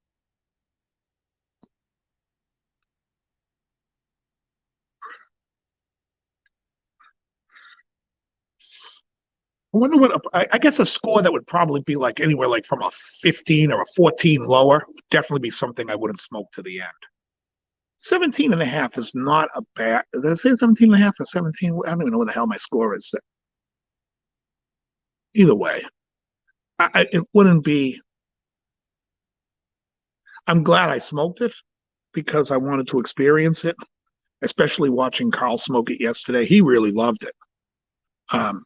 A: I wonder what I guess a score that would probably be like anywhere like from a 15 or a 14 lower would definitely be something I wouldn't smoke to the end. 17.5 is not a bad. Did I say 17.5 or 17? I don't even know what the hell my score is. Either way, it wouldn't be. I'm glad I smoked it because I wanted to experience it, especially watching Carl smoke it yesterday. He really loved it. Um,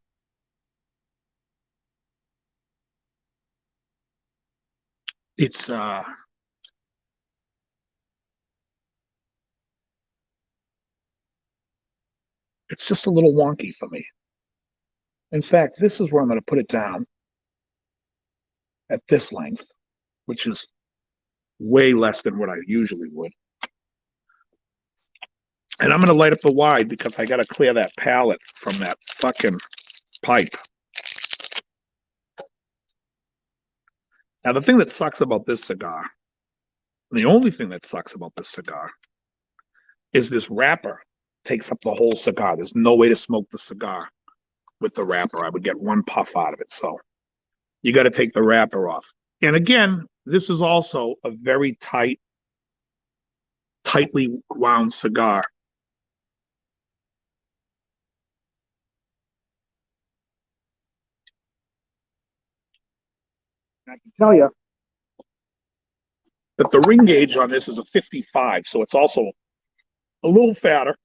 A: it's it's just a little wonky for me. In fact, this is where I'm going to put it down at this length, which is way less than what I usually would. And I'm going to light up the wide because I got to clear that palate from that fucking pipe. Now, the thing that sucks about this cigar, the only thing that sucks about this cigar, is this wrapper takes up the whole cigar. There's no way to smoke the cigar with the wrapper. I would get one puff out of it. So you got to take the wrapper off. And again, this is also a very tightly wound cigar. I can tell you that the ring gauge on this is a 55, so it's also a little fatter.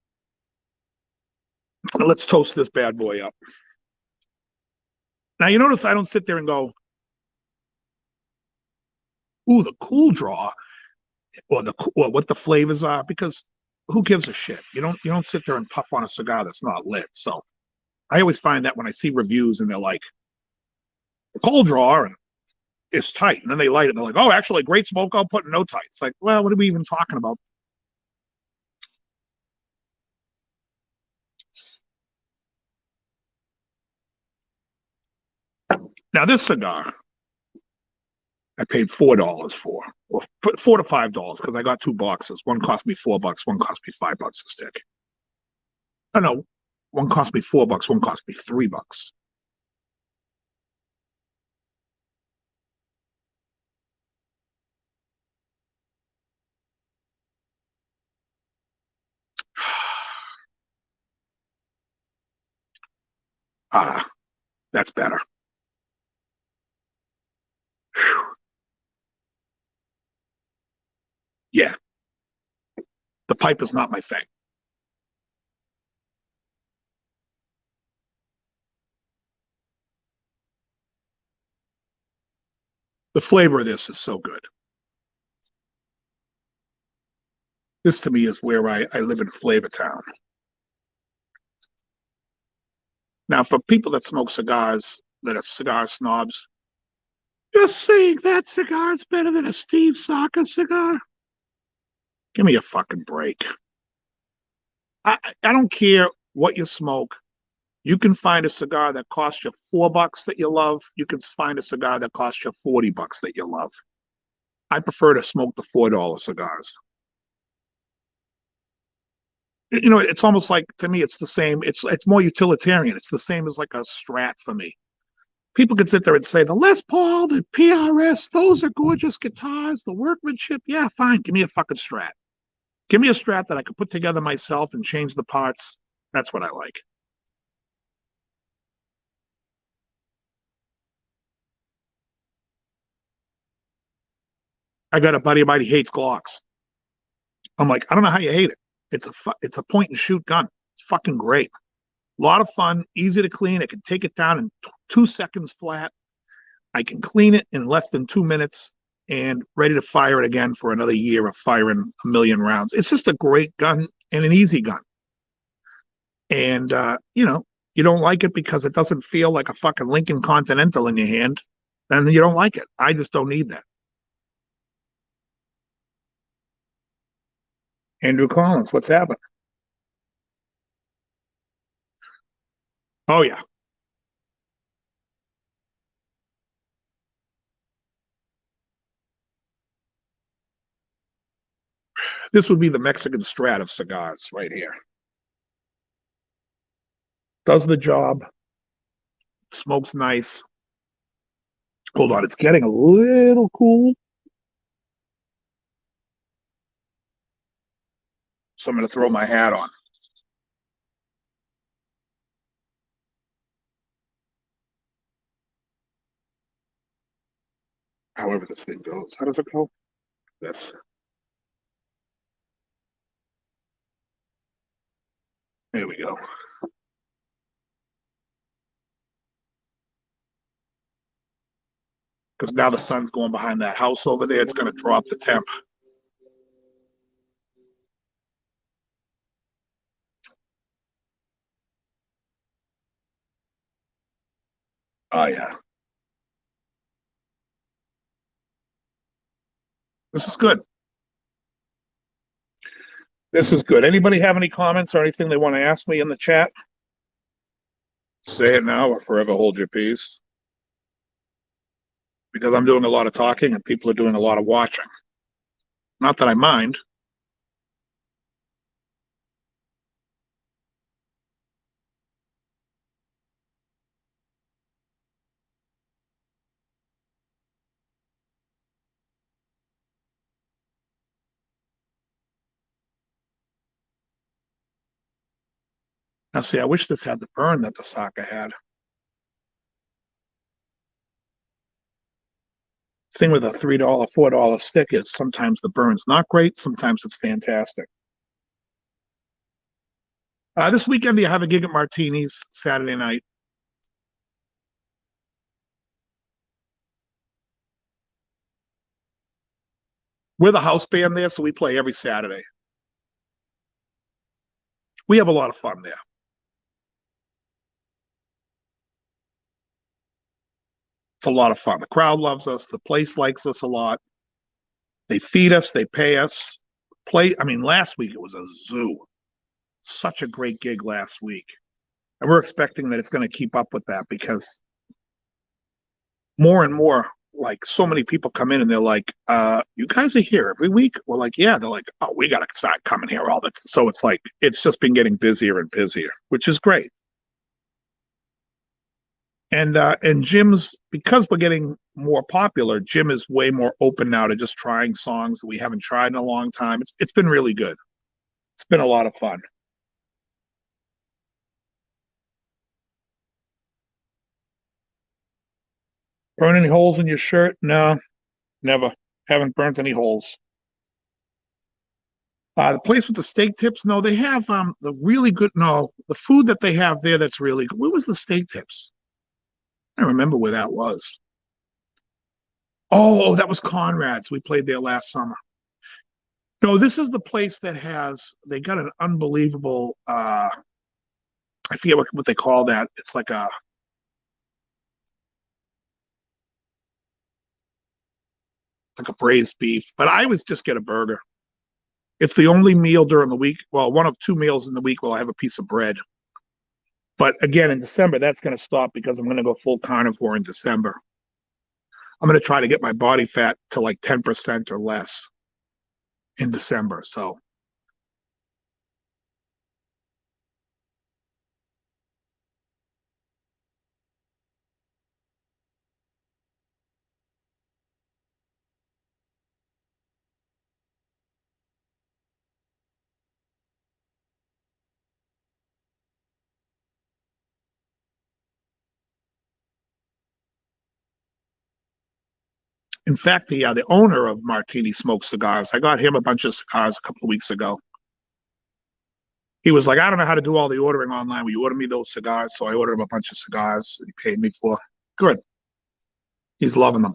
A: And let's toast this bad boy up. Now, you notice I don't sit there and go, ooh, the cool draw or what the flavors are, because who gives a shit? You don't sit there and puff on a cigar that's not lit. So I always find that when I see reviews and they're like, the cold draw and is tight, and then they light it and they're like, oh, actually, great smoke output and no tight. It's like, well, what are we even talking about? Now, this cigar, I paid $4 for, or $4 to $5 because I got two boxes. One cost me $4, one cost me $5 a stick. Oh no, one cost me $4, one cost me $3. Ah, that's better. Whew. Yeah, the pipe is not my thing. The flavor of this is so good. This to me is where I live in Flavor Town. Now, for people that smoke cigars, that are cigar snobs, just saying that cigar is better than a Steve Saka cigar. Give me a fucking break. I don't care what you smoke. You can find a cigar that costs you $4 that you love. You can find a cigar that costs you $40 that you love. I prefer to smoke the $4 cigars. It's almost like to me, it's the same. It's more utilitarian. It's the same as like a Strat for me. People can sit there and say the Les Paul, the PRS, those are gorgeous guitars. The workmanship, yeah, fine. Give me a fucking Strat. Give me a Strat that I can put together myself and change the parts. That's what I like. I got a buddy of mine, he hates Glocks. I'm like, I don't know how you hate it. It's a point and shoot gun. It's fucking great. A lot of fun, easy to clean. I can take it down in 2 seconds flat. I can clean it in less than 2 minutes and ready to fire it again for another year of firing a million rounds. It's just a great gun and an easy gun. And you don't like it because it doesn't feel like a fucking Lincoln Continental in your hand, then you don't like it. I just don't need that. Andrew Collins, what's happening? Oh yeah, this would be the Mexican Strat of cigars right here. Does the job, smokes nice. Hold on, it's getting a little cool, so I'm going to throw my hat on. However this thing goes. How does it go? This. There we go. Because now the sun's going behind that house over there. It's going to drop the temp. Oh yeah, this is good. This is good. Anybody have any comments or anything they want to ask me in the chat? Say it now or forever hold your peace. Because I'm doing a lot of talking and people are doing a lot of watching. Not that I mind. Now, see, I wish this had the burn that the Saka had. Thing with a $3, $4 stick is sometimes the burn's not great, sometimes it's fantastic. This weekend, you have a gig at Martini's Saturday night. We're the house band there, so we play every Saturday. We have a lot of fun there. It's a lot of fun. The crowd loves us. The place likes us a lot. They feed us. They pay us. I mean, last week it was a zoo. Such a great gig last week. And we're expecting that it's going to keep up with that because more and more like so many people come in and they're like, you guys are here every week? We're like, yeah. They're like, oh, we gotta start coming here all the time. So it's like it's just been getting busier and busier, which is great. And Jim's, because we're getting more popular, Jim is way more open now to just trying songs that we haven't tried in a long time. It's been really good. It's been a lot of fun. Burn any holes in your shirt? No, never. Haven't burnt any holes. The place with the steak tips, no, they have the really good. No, the food that they have there that's really good. Where was the steak tips? I don't remember where that was. Oh, that was Conrad's. We played there last summer. No, this is the place that has. They got an unbelievable. I forget what they call that. It's like a braised beef, but I always just get a burger. It's the only meal during the week. Well, one of two meals in the week where I have a piece of bread. But again, in December, that's going to stop because I'm going to go full carnivore in December. I'm going to try to get my body fat to like 10% or less in December. So, in fact, the owner of Martini Smoke Cigars, I got him a bunch of cigars a couple of weeks ago. He was like, I don't know how to do all the ordering online. Will you order me those cigars? So I ordered him a bunch of cigars that he paid me for. Good. He's loving them.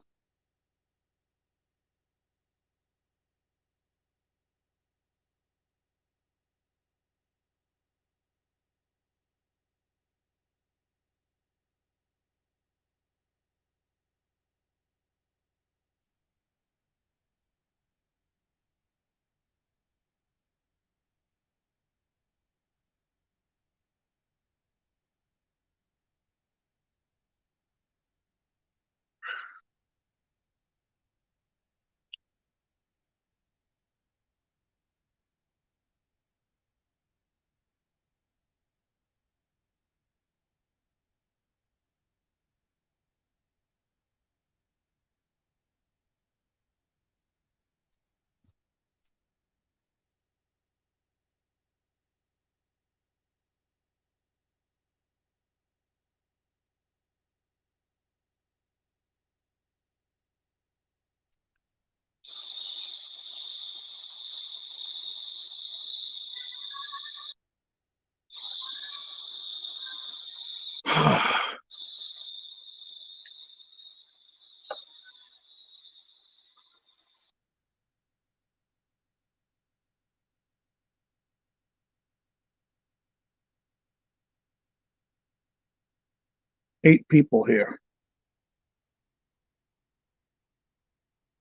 A: Eight people here.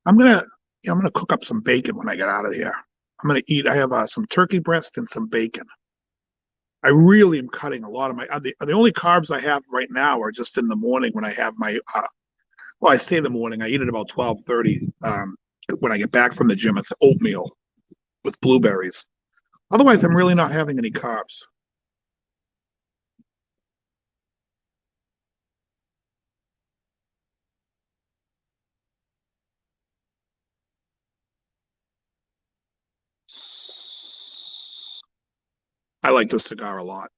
A: I'm gonna I'm gonna cook up some bacon when I get out of here. I'm gonna eat. I have some turkey breast and some bacon. I really am cutting a lot of my. The only carbs I have right now are just in the morning when I have my. Well, I say the morning. I eat at about 12:30. When I get back from the gym, it's oatmeal with blueberries. Otherwise, I'm really not having any carbs. I like this cigar a lot.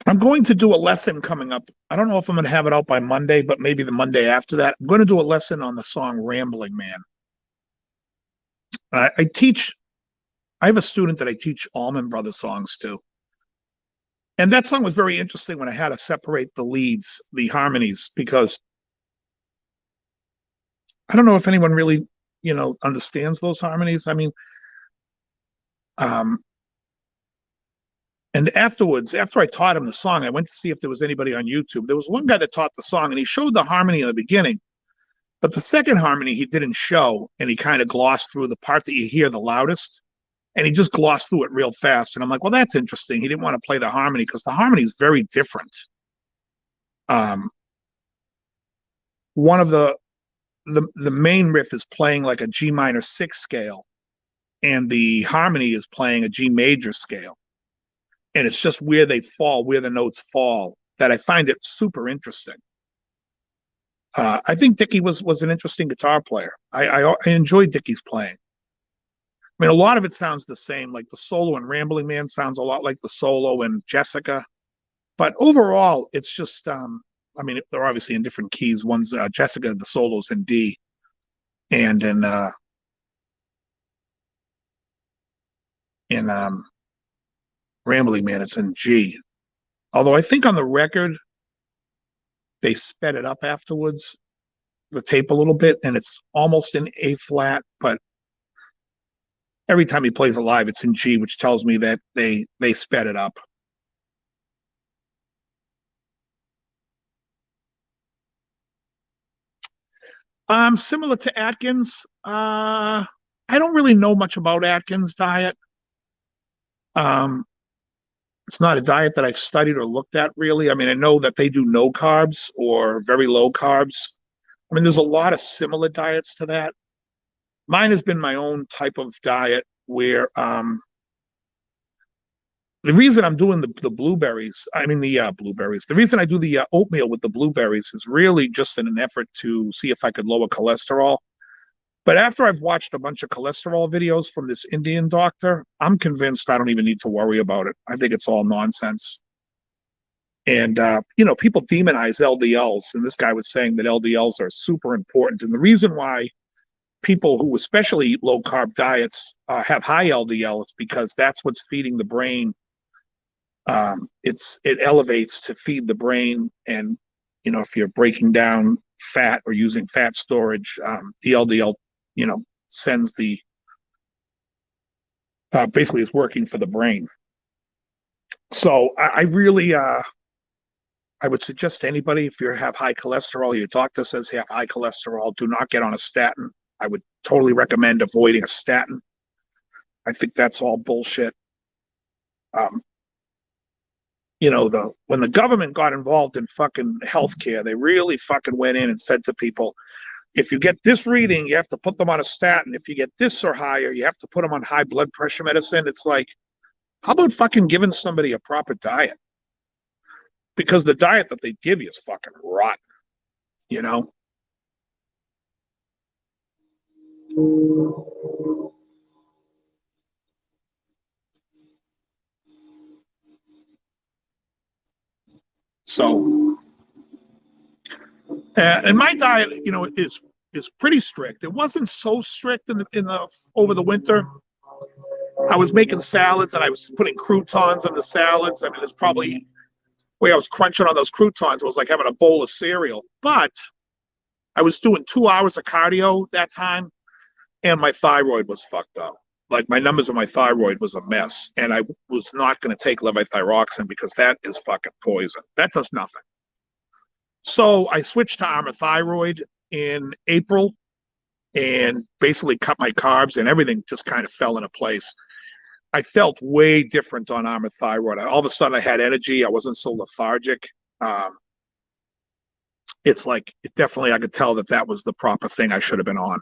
A: I'm going to do a lesson coming up. I don't know if I'm going to have it out by Monday, but maybe the Monday after that. I'm going to do a lesson on the song Rambling Man. I teach, I have a student that I teach Allman Brothers songs to. And that song was very interesting when I had to separate the leads, the harmonies, because I don't know if anyone really, understands those harmonies. I mean, um, And afterwards, after I taught him the song, I went to see if there was anybody on YouTube. There was one guy that taught the song, and he showed the harmony in the beginning, but the second harmony he didn't show, and he kind of glossed through the part that you hear the loudest, and he just glossed through it real fast. And I'm like, well, that's interesting. He didn't want to play the harmony because the harmony is very different. One of the main riff is playing like a G minor 6 scale, and the harmony is playing a G major scale. And it's just where they fall, where the notes fall, that I find it super interesting. I think Dickie was an interesting guitar player. I enjoyed Dickie's playing. I mean, a lot of it sounds the same. Like the solo in Rambling Man sounds a lot like the solo in Jessica, but overall, it's just. I mean, they're obviously in different keys. One's Jessica, the solo's in D, and in Rambling Man, it's in G. Although I think on the record they sped it up afterwards, the tape a little bit, and it's almost in A flat, but every time he plays it live, it's in G, which tells me that they sped it up. Similar to Atkins, I don't really know much about Atkins' diet. It's not a diet that I've studied or looked at really. I mean, I know that they do no carbs or very low carbs. I mean, there's a lot of similar diets to that. Mine has been my own type of diet where the reason I'm doing the blueberries, I mean the blueberries, the reason I do the oatmeal with the blueberries is really just in an effort to see if I could lower cholesterol. But after I've watched a bunch of cholesterol videos from this Indian doctor, I'm convinced I don't even need to worry about it. I think it's all nonsense. And, people demonize LDLs. And this guy was saying that LDLs are super important. And the reason why people who especially eat low carb diets have high LDL is because that's what's feeding the brain. It elevates to feed the brain. And, if you're breaking down fat or using fat storage, the LDL sends the basically is working for the brain. So I really I would suggest to anybody, if you have high cholesterol, your doctor says you have high cholesterol, do not get on a statin. I would totally recommend avoiding a statin. I think that's all bullshit. When the government got involved in fucking healthcare, they really fucking went in and said to people, if you get this reading, you have to put them on a statin. If you get this or higher, you have to put them on high blood pressure medicine. It's like, how about fucking giving somebody a proper diet? Because the diet that they give you is fucking rotten, you know? So, and my diet, is pretty strict. It wasn't so strict in the over the winter. I was making salads and I was putting croutons in the salads. I mean, it's probably where I was crunching on those croutons. It was like having a bowl of cereal. But I was doing 2 hours of cardio that time, and my thyroid was fucked up. Like my numbers of my thyroid was a mess, and I was not going to take levothyroxine because that is fucking poison. That does nothing. So I switched to Armour Thyroid in April and basically cut my carbs, and everything just kind of fell into place. I felt way different on Armour Thyroid. All of a sudden, I had energy. I wasn't so lethargic. It's like, I could tell that was the proper thing I should have been on.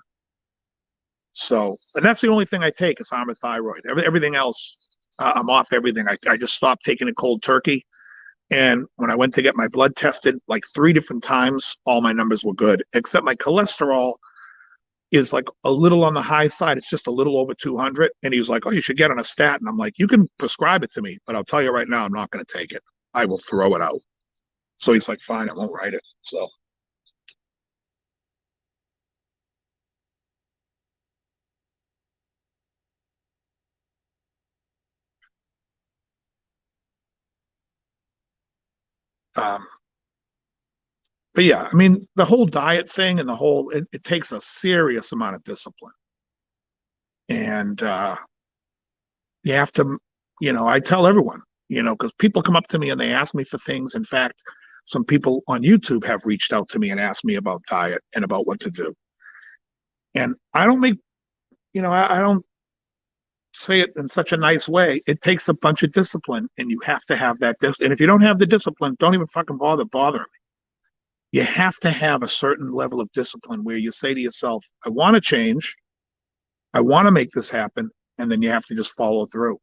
A: So, and that's the only thing I take is Armour Thyroid. Everything else, I'm off everything. I just stopped taking it cold turkey. And when I went to get my blood tested, like 3 different times, all my numbers were good, except my cholesterol is like a little on the high side. It's just a little over 200. And he was like, oh, you should get on a statin. I'm like, you can prescribe it to me, but I'll tell you right now, I'm not going to take it. I will throw it out. So he's like, fine, I won't write it. So. But yeah, I mean, the whole diet thing and it takes a serious amount of discipline. And you have to, I tell everyone, because people come up to me and they ask me for things. In fact, some people on YouTube have reached out to me and asked me about diet and about what to do. And I don't make, I don't say it in such a nice way. It takes a bunch of discipline, and you have to have that. And if you don't have the discipline, don't even fucking bother me. You have to have a certain level of discipline where you say to yourself, I want to change. I want to make this happen. And then you have to just follow through.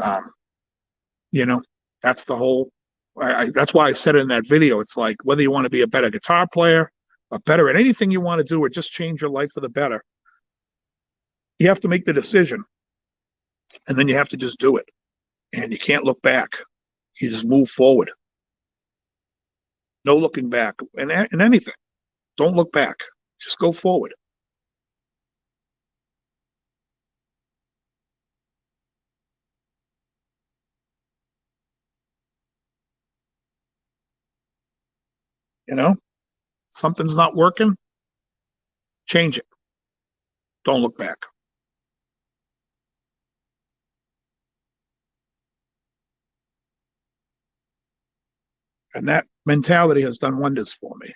A: Um, you know, that's the whole, that's why I said it in that video. It's like, whether you want to be a better guitar player, a better at anything you want to do, or just change your life for the better, you have to make the decision, and then you have to just do it. And you can't look back. You just move forward. No looking back in anything. Don't look back. Just go forward. You know, something's not working, change it. Don't look back. And that mentality has done wonders for me.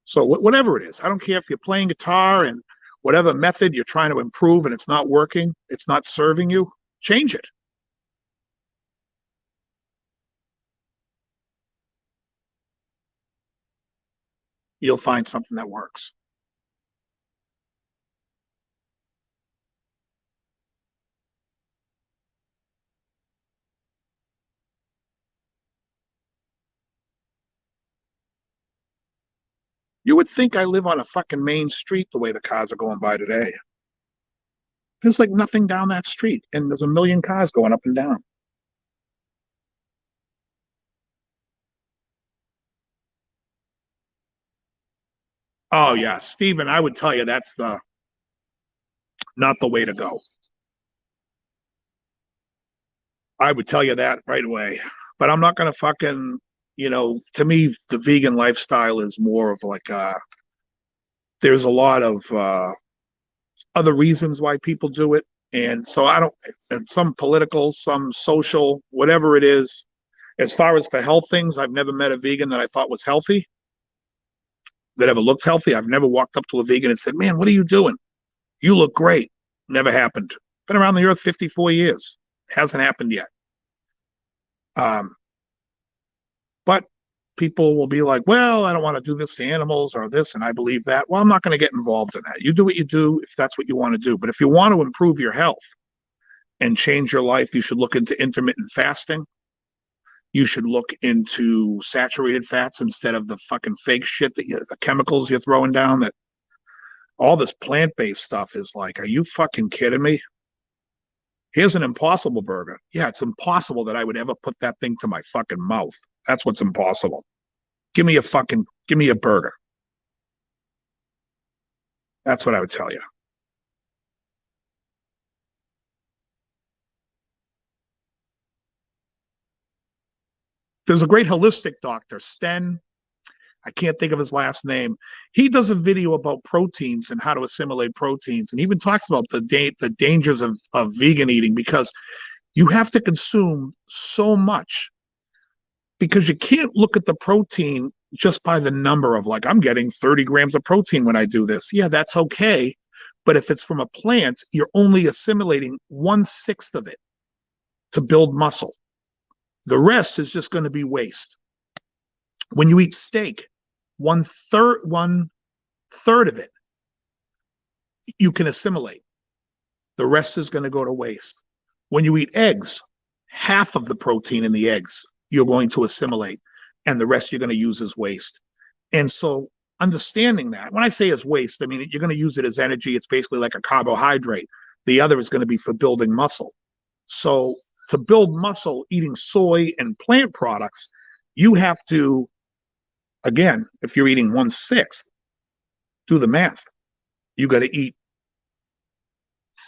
A: So whatever it is, I don't care if you're playing guitar and whatever method you're trying to improve and it's not working, it's not serving you, change it. You'll find something that works. You would think I live on a fucking main street the way the cars are going by today. There's like nothing down that street, and there's a million cars going up and down. Oh yeah, Stephen, I would tell you that's the not the way to go. I would tell you that right away. But I'm not gonna fucking, to me, the vegan lifestyle is more of like there's a lot of other reasons why people do it. And so I don't, and some political, some social, whatever it is. As far as for health things, I've never met a vegan that I thought was healthy, that ever looked healthy. I've never walked up to a vegan and said, man, what are you doing? You look great. Never happened. Been around the earth 54 years. Hasn't happened yet. Um, but people will be like, well, I don't want to do this to animals or this, and I believe that. Well, I'm not going to get involved in that. You do what you do if that's what you want to do. But if you want to improve your health and change your life, you should look into intermittent fasting. You should look into saturated fats instead of the fucking fake shit the chemicals you're throwing down. That all this plant-based stuff is like, are you fucking kidding me? Here's an Impossible Burger. Yeah, it's impossible that I would ever put that thing to my fucking mouth. That's what's impossible. Give me a burger. That's what I would tell you. There's a great holistic doctor, Sten. I can't think of his last name. He does a video about proteins and how to assimilate proteins, and even talks about the dangers of vegan eating, because you have to consume so much, because you can't look at the protein just by the number of like, I'm getting 30 grams of protein when I do this. Yeah, that's okay. But if it's from a plant, you're only assimilating 1/6 of it to build muscle. The rest is just going to be waste. When you eat steak, one third of it you can assimilate. The rest is going to go to waste. When you eat eggs, half of the protein in the eggs you're going to assimilate, and the rest you're going to use as waste. And so understanding that, when I say as waste, I mean you're going to use it as energy. It's basically like a carbohydrate. The other is going to be for building muscle. So to build muscle, eating soy and plant products, you have to, again, if you're eating 1/6, do the math. You got to eat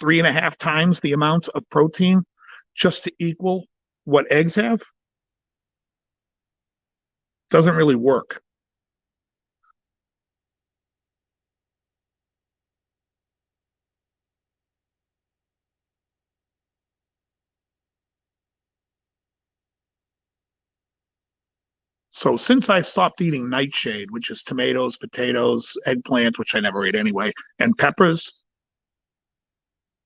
A: 3.5 times the amount of protein just to equal what eggs have. Doesn't really work. So since I stopped eating nightshade, which is tomatoes, potatoes, eggplant, which I never ate anyway, and peppers,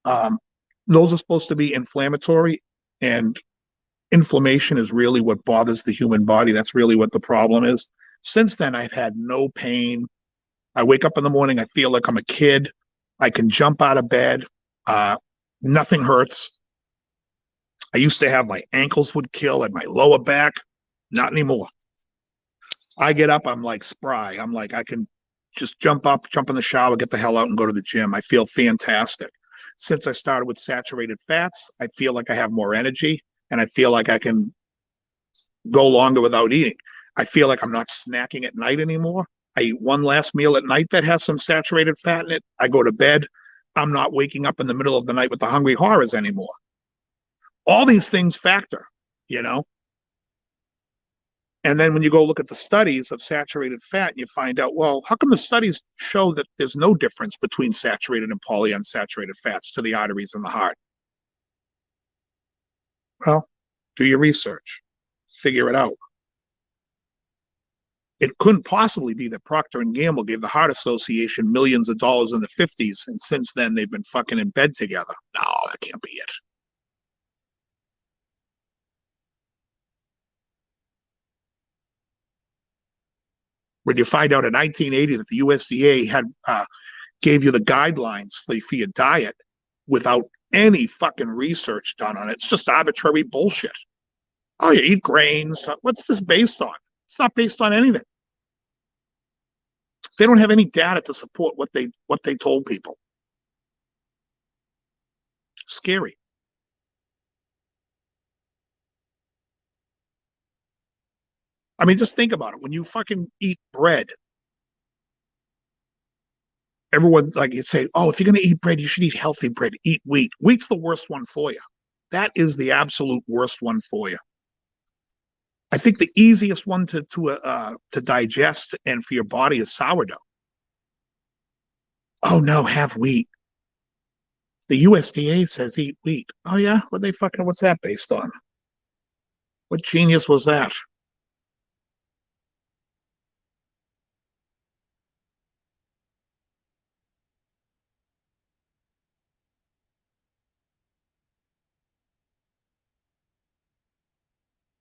A: um, those are supposed to be inflammatory, and inflammation is really what bothers the human body. That's really what the problem is. Since then, I've had no pain. I wake up in the morning, I feel like I'm a kid. I can jump out of bed. Uh, Nothing hurts. I used to have my ankles would kill and my lower back. Not anymore. I get up, I'm like spry. I'm like, I can just jump up, jump in the shower, get the hell out and go to the gym. I feel fantastic. Since I started with saturated fats, I feel like I have more energy and I feel like I can go longer without eating. I feel like I'm not snacking at night anymore. I eat one last meal at night that has some saturated fat in it. I go to bed. I'm not waking up in the middle of the night with the hungry horrors anymore. All these things factor, you know? And then when you go look at the studies of saturated fat, you find out, well, how come the studies show that there's no difference between saturated and polyunsaturated fats to the arteries and the heart? Well, do your research, figure it out. It couldn't possibly be that Procter and Gamble gave the Heart Association millions of dollars in the 50s, and since then they've been fucking in bed together. No, that can't be it. When you find out in 1980 that the USDA had gave you the guidelines for your diet without any fucking research done on it, it's just arbitrary bullshit. Oh, you eat grains. What's this based on? It's not based on anything. They don't have any data to support what they told people. Scary. I mean, just think about it. When you fucking eat bread, everyone like you say, oh, if you're gonna eat bread, you should eat healthy bread. Eat wheat. Wheat's the worst one for you. That is the absolute worst one for you. I think the easiest one to digest and for your body is sourdough. Oh no, have wheat. The USDA says eat wheat. Oh yeah, what's that based on? What genius was that?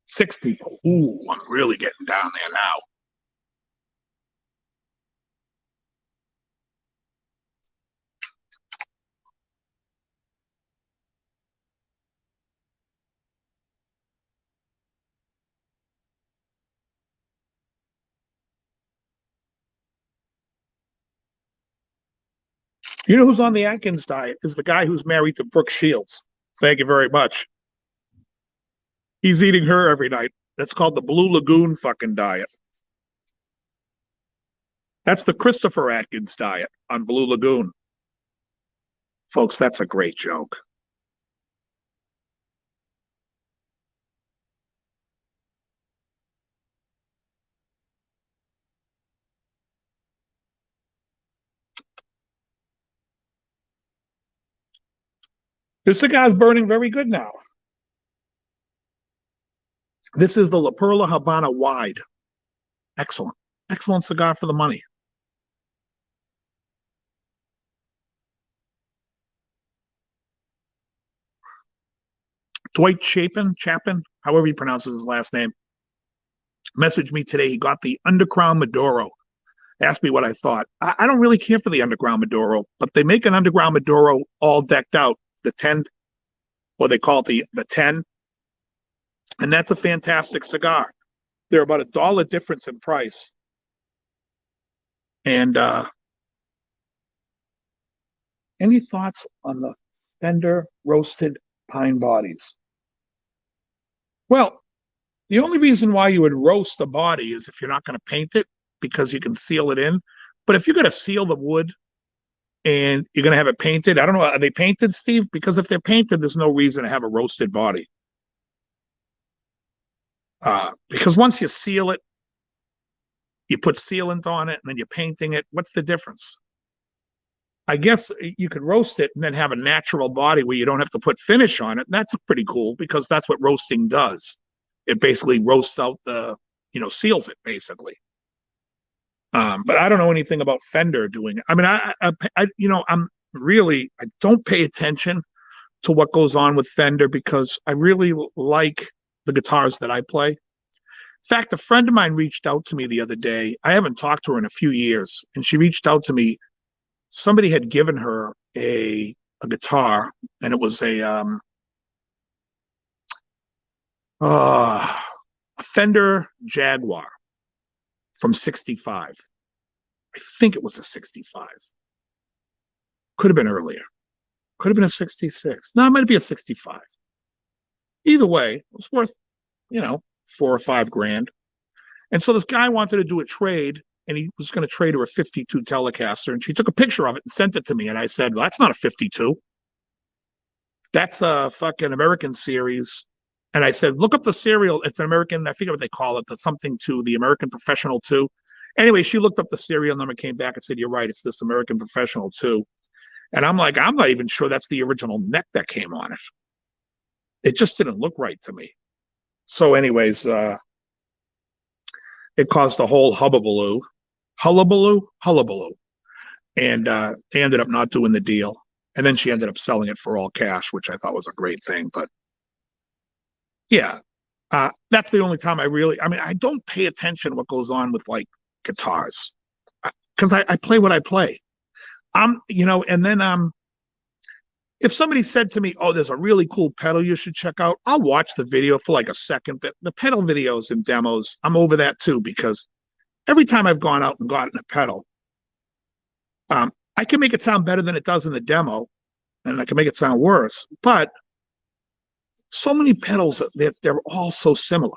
A: Six people. Ooh, I'm really getting down there now. You know who's on the Atkins diet is the guy who's married to Brooke Shields. Thank you very much. He's eating her every night. That's called the Blue Lagoon fucking diet. That's the Christopher Atkins diet on Blue Lagoon. Folks, that's a great joke. This cigar's burning very good now. This is the La Perla Habana Wide. Excellent. Excellent cigar for the money. Dwight Chapin, however you pronounce his last name, messaged me today. He got the Underground Maduro. Asked me what I thought. I don't really care for the Underground Maduro, but they make an Underground Maduro all decked out, the 10, or they call it the 10, and that's a fantastic cigar. They're about $1 difference in price. And any thoughts on the Fender roasted pine bodies? Well, the only reason why you would roast the body is if you're not going to paint it because you can seal it in. But if you're going to seal the wood and you're going to have it painted, I don't know, are they painted, Steve? Because if they're painted, there's no reason to have a roasted body. Because once you seal it, You put sealant on it and then you're painting it. What's the difference? I guess you could roast it and then have a natural body where you don't have to put finish on it. That's pretty cool because that's what roasting does. It basically roasts out seals it basically. But I don't know anything about Fender doing it. I mean, I don't pay attention to what goes on with Fender because I really like the guitars that I play. In fact, a friend of mine reached out to me the other day. I haven't talked to her in a few years, and she reached out to me. Somebody had given her a guitar, and it was a Fender Jaguar from '65. I think it was a '65. Could have been earlier. Could have been a '66. No, it might be a '65. Either way, it was worth, 4 or 5 grand. And so this guy wanted to do a trade, and he was going to trade her a '52 Telecaster, and she took a picture of it and sent it to me. And I said, well, that's not a '52. That's a fucking American series. And I said, look up the serial. It's an American, I forget what they call it, the something to the American Professional 2. Anyway, she looked up the serial number, came back and said, you're right, it's this American Professional 2. And I'm like, I'm not even sure that's the original neck that came on it. It just didn't look right to me. So anyways, it caused a whole hullabaloo. And they ended up not doing the deal. And then she ended up selling it for all cash, which I thought was a great thing. But yeah, that's the only time I don't pay attention to what goes on with like guitars because I play what I play. And then if somebody said to me, oh, there's a really cool pedal you should check out, I'll watch the video for like a second. But the pedal videos and demos, I'm over that too, because every time I've gone out and gotten a pedal, I can make it sound better than it does in the demo, and I can make it sound worse. But so many pedals, they're all so similar.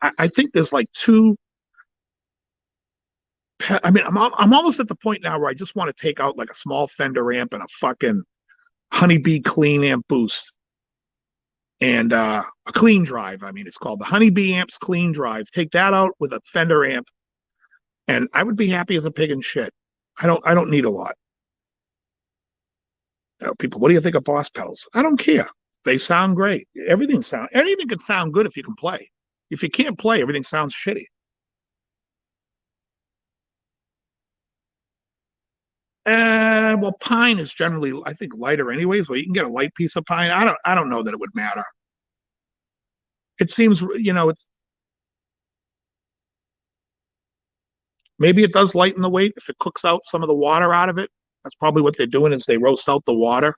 A: I think there's like two. I'm almost at the point now where I just want to take out like a small Fender amp and a fucking Honeybee clean amp boost and a clean drive. I mean, it's called the Honeybee amps clean drive. Take that out with a Fender amp, and I would be happy as a pig in shit. I don't need a lot. People, what do you think of Boss pedals? I don't care. They sound great. Anything can sound good if you can play. If you can't play, everything sounds shitty. Well, pine is generally, I think, lighter anyways. Well, you can get a light piece of pine. I don't know that it would matter. It seems, it's maybe it does lighten the weight if it cooks out some of the water out of it. That's probably what they're doing is they roast out the water.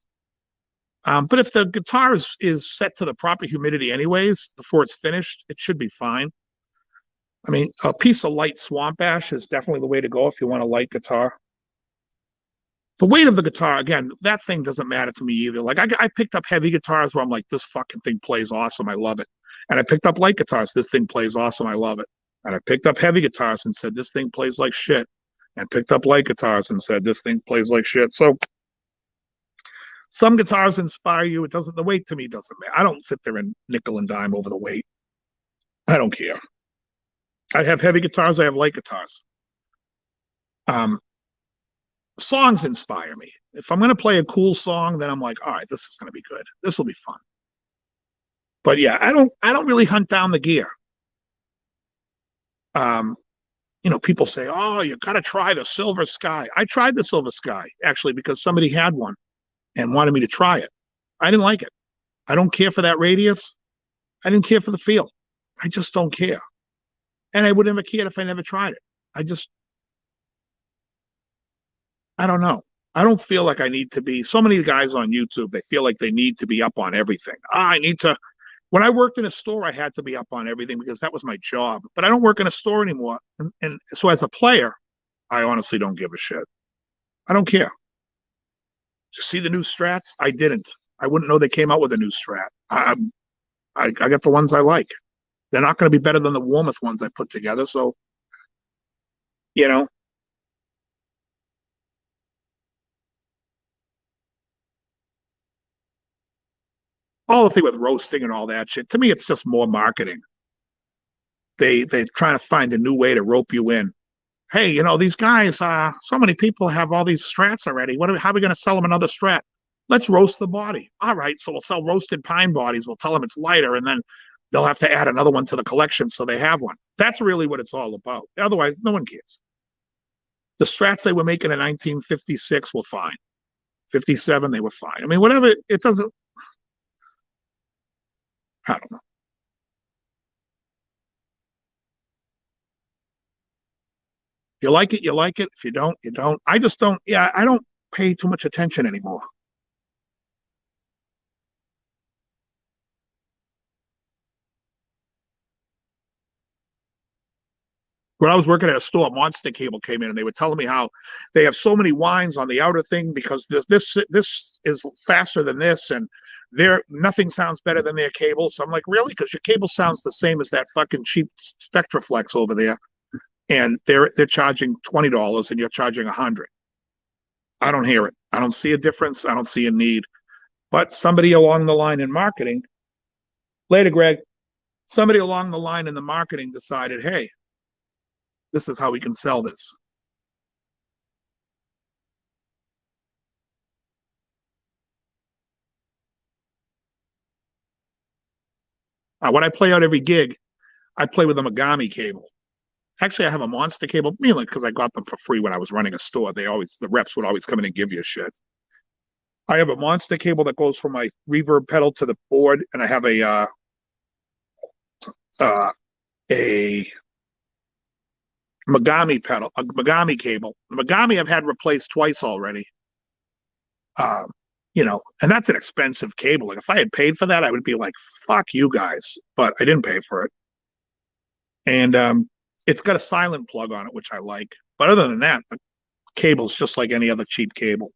A: But if the guitar is set to the proper humidity anyways before it's finished, it should be fine. I mean, a piece of light swamp ash is definitely the way to go if you want a light guitar. The weight of the guitar, again, that thing doesn't matter to me either. Like I picked up heavy guitars where I'm like, this fucking thing plays awesome. I love it. And I picked up light guitars. This thing plays awesome. I love it. And I picked up heavy guitars and said, this thing plays like shit. And picked up light guitars and said, this thing plays like shit. So some guitars inspire you. The weight to me doesn't matter. I don't sit there and nickel and dime over the weight. I don't care. I have heavy guitars. I have light guitars. Songs inspire me. If I'm going to play a cool song, then I'm like, all right, this is going to be good. This will be fun. But yeah, I don't really hunt down the gear. People say, oh, you got to try the Silver Sky. I tried the Silver Sky actually because somebody had one and wanted me to try it. I didn't like it. I don't care for that radius. I didn't care for the feel. I just don't care. And I would never care if I never tried it. I don't know. I don't feel like I need to be. So many guys on YouTube, they feel like they need to be up on everything. When I worked in a store, I had to be up on everything because that was my job. But I don't work in a store anymore. And so as a player, I honestly don't give a shit. I don't care. Did you see the new Strats? I didn't. I wouldn't know they came out with a new Strat. I got the ones I like. They're not going to be better than the Warmouth ones I put together. So, all the thing with roasting and all that shit, to me, it's just more marketing. they're trying to find a new way to rope you in. Hey, these guys, so many people have all these strats already. How are we going to sell them another strat? Let's roast the body. All right, so we'll sell roasted pine bodies. We'll tell them it's lighter, and then they'll have to add another one to the collection so they have one. That's really what it's all about. Otherwise, no one cares. The strats they were making in 1956 were fine. 57, they were fine. I mean, whatever, it doesn't, I don't know. If you like it, you like it. If you don't, you don't. I just don't, yeah, I don't pay too much attention anymore. When I was working at a store, Monster Cable came in and they were telling me how they have so many wines on the outer thing because this is faster than this, and nothing sounds better than their cable. So I'm like, really? Because your cable sounds the same as that fucking cheap Spectraflex over there, and they're charging $20 and you're charging 100. I don't hear it. I don't see a difference. I don't see a need. But somebody along the line in marketing, later, Greg, somebody along the line in the marketing decided, hey, this is how we can sell this. When I play out every gig, I play with a Megami cable. Actually, I have a Monster cable, mainly because I got them for free when I was running a store. The reps would always come in and give you shit. I have a Monster cable that goes from my reverb pedal to the board, and I have a Megami pedal, a Megami cable. The Megami I've had replaced twice already. Um, and that's an expensive cable. Like if I had paid for that, I would be like, fuck you guys. But I didn't pay for it. And it's got a silent plug on it, which I like. But other than that, the cable's just like any other cheap cable.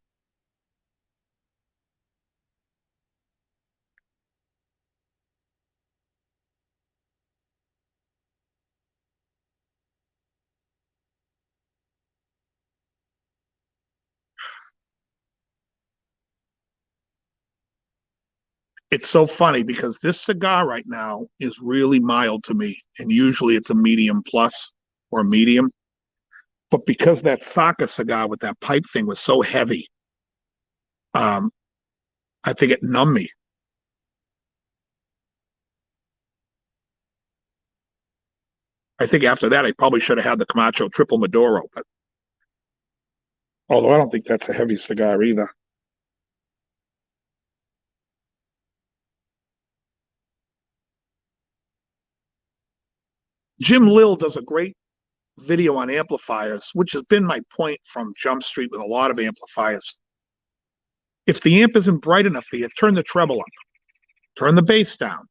A: It's so funny because this cigar right now is really mild to me. And usually it's a medium plus or medium. But because that Saka cigar with that pipe thing was so heavy, um, I think it numbed me. I think after that, I probably should have had the Camacho Triple Maduro. But although I don't think that's a heavy cigar either. Jim Lill does a great video on amplifiers, which has been my point from Jump Street with a lot of amplifiers. If the amp isn't bright enough for you, turn the treble up, turn the bass down.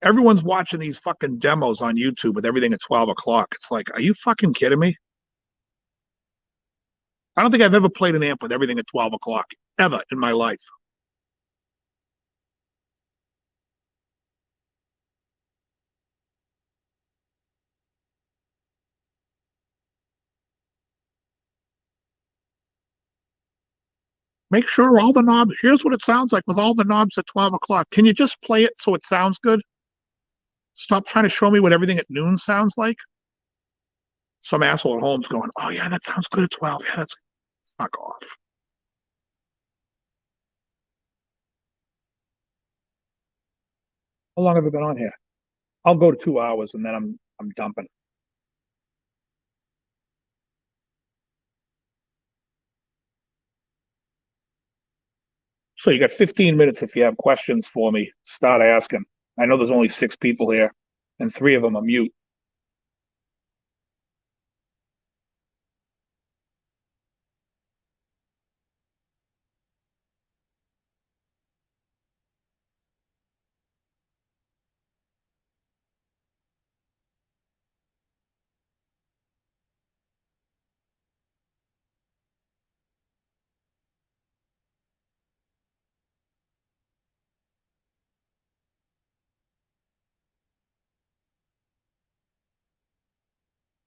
A: Everyone's watching these fucking demos on YouTube with everything at 12 o'clock. It's like, are you fucking kidding me? I don't think I've ever played an amp with everything at 12 o'clock, ever in my life. Make sure all the knobs, here's what it sounds like with all the knobs at 12 o'clock. Can you just play it so it sounds good? Stop trying to show me what everything at noon sounds like. Some asshole at home's going, oh yeah, that sounds good at 12. Yeah, that's fuck off. How long have I been on here? I'll go to 2 hours and then I'm dumping. So you got 15 minutes if you have questions for me. Start asking. I know there's only 6 people here, and 3 of them are mute.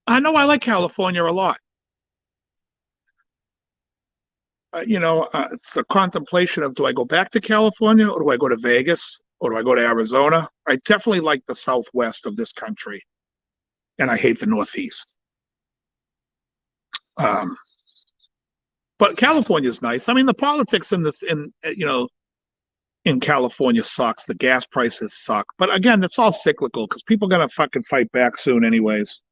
A: I know I like California a lot. It's a contemplation of do I go back to California or do I go to Vegas or do I go to Arizona? I definitely like the Southwest of this country. and I hate the Northeast. Um, but California's nice. I mean, the politics in this, in California sucks. The gas prices suck. But again, it's all cyclical because people are gonna fucking fight back soon, anyways.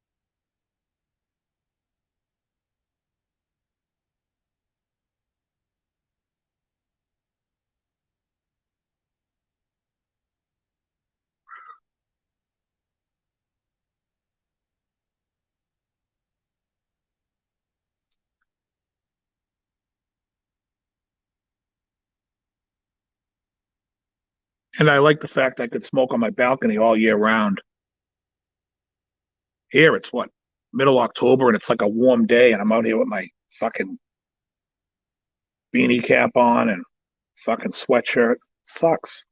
A: And I like the fact I could smoke on my balcony all year round. Here, it's what, middle October, and it's like a warm day, and I'm out here with my fucking beanie cap on and fucking sweatshirt. Sucks.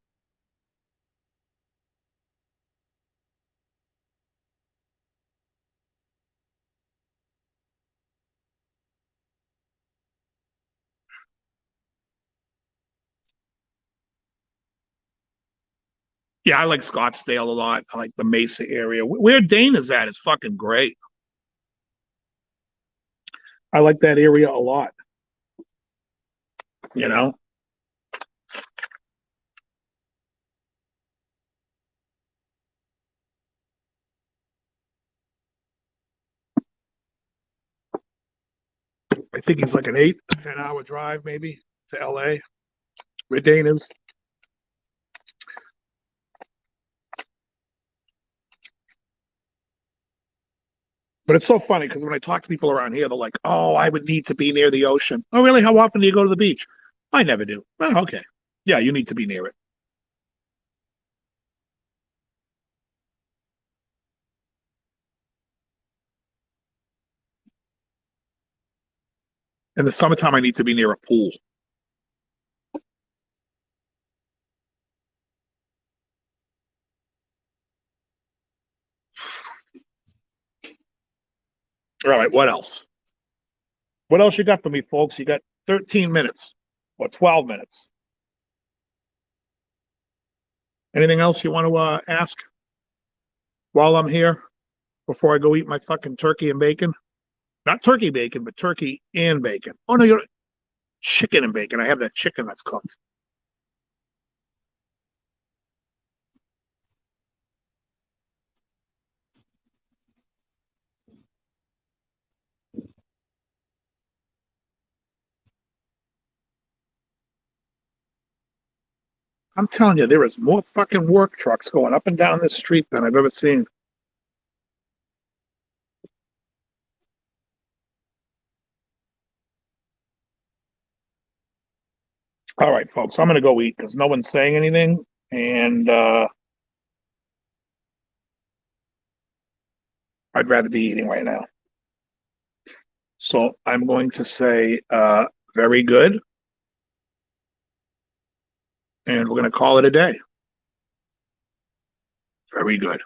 A: Yeah, I like Scottsdale a lot. I like the Mesa area. Where Dane is at is fucking great. I like that area a lot. You know, I think he's like an 8, 10 hour drive maybe to LA. Where Dane is. But it's so funny because when I talk to people around here, they're like, "Oh, I would need to be near the ocean." Oh, really? How often do you go to the beach? I never do. Oh, okay. Yeah, you need to be near it. In the summertime, I need to be near a pool. All right, what else? What else you got for me, folks? You got 13 minutes or 12 minutes. Anything else you want to ask while I'm here before I go eat my fucking turkey and bacon? Not turkey bacon, but turkey and bacon. Oh, no, you're chicken and bacon. I have that chicken that's cooked. I'm telling you, there is more fucking work trucks going up and down this street than I've ever seen. All right, folks, I'm going to go eat because no one's saying anything. And I'd rather be eating right now. So I'm going to say very good. And we're going to call it a day. Very good.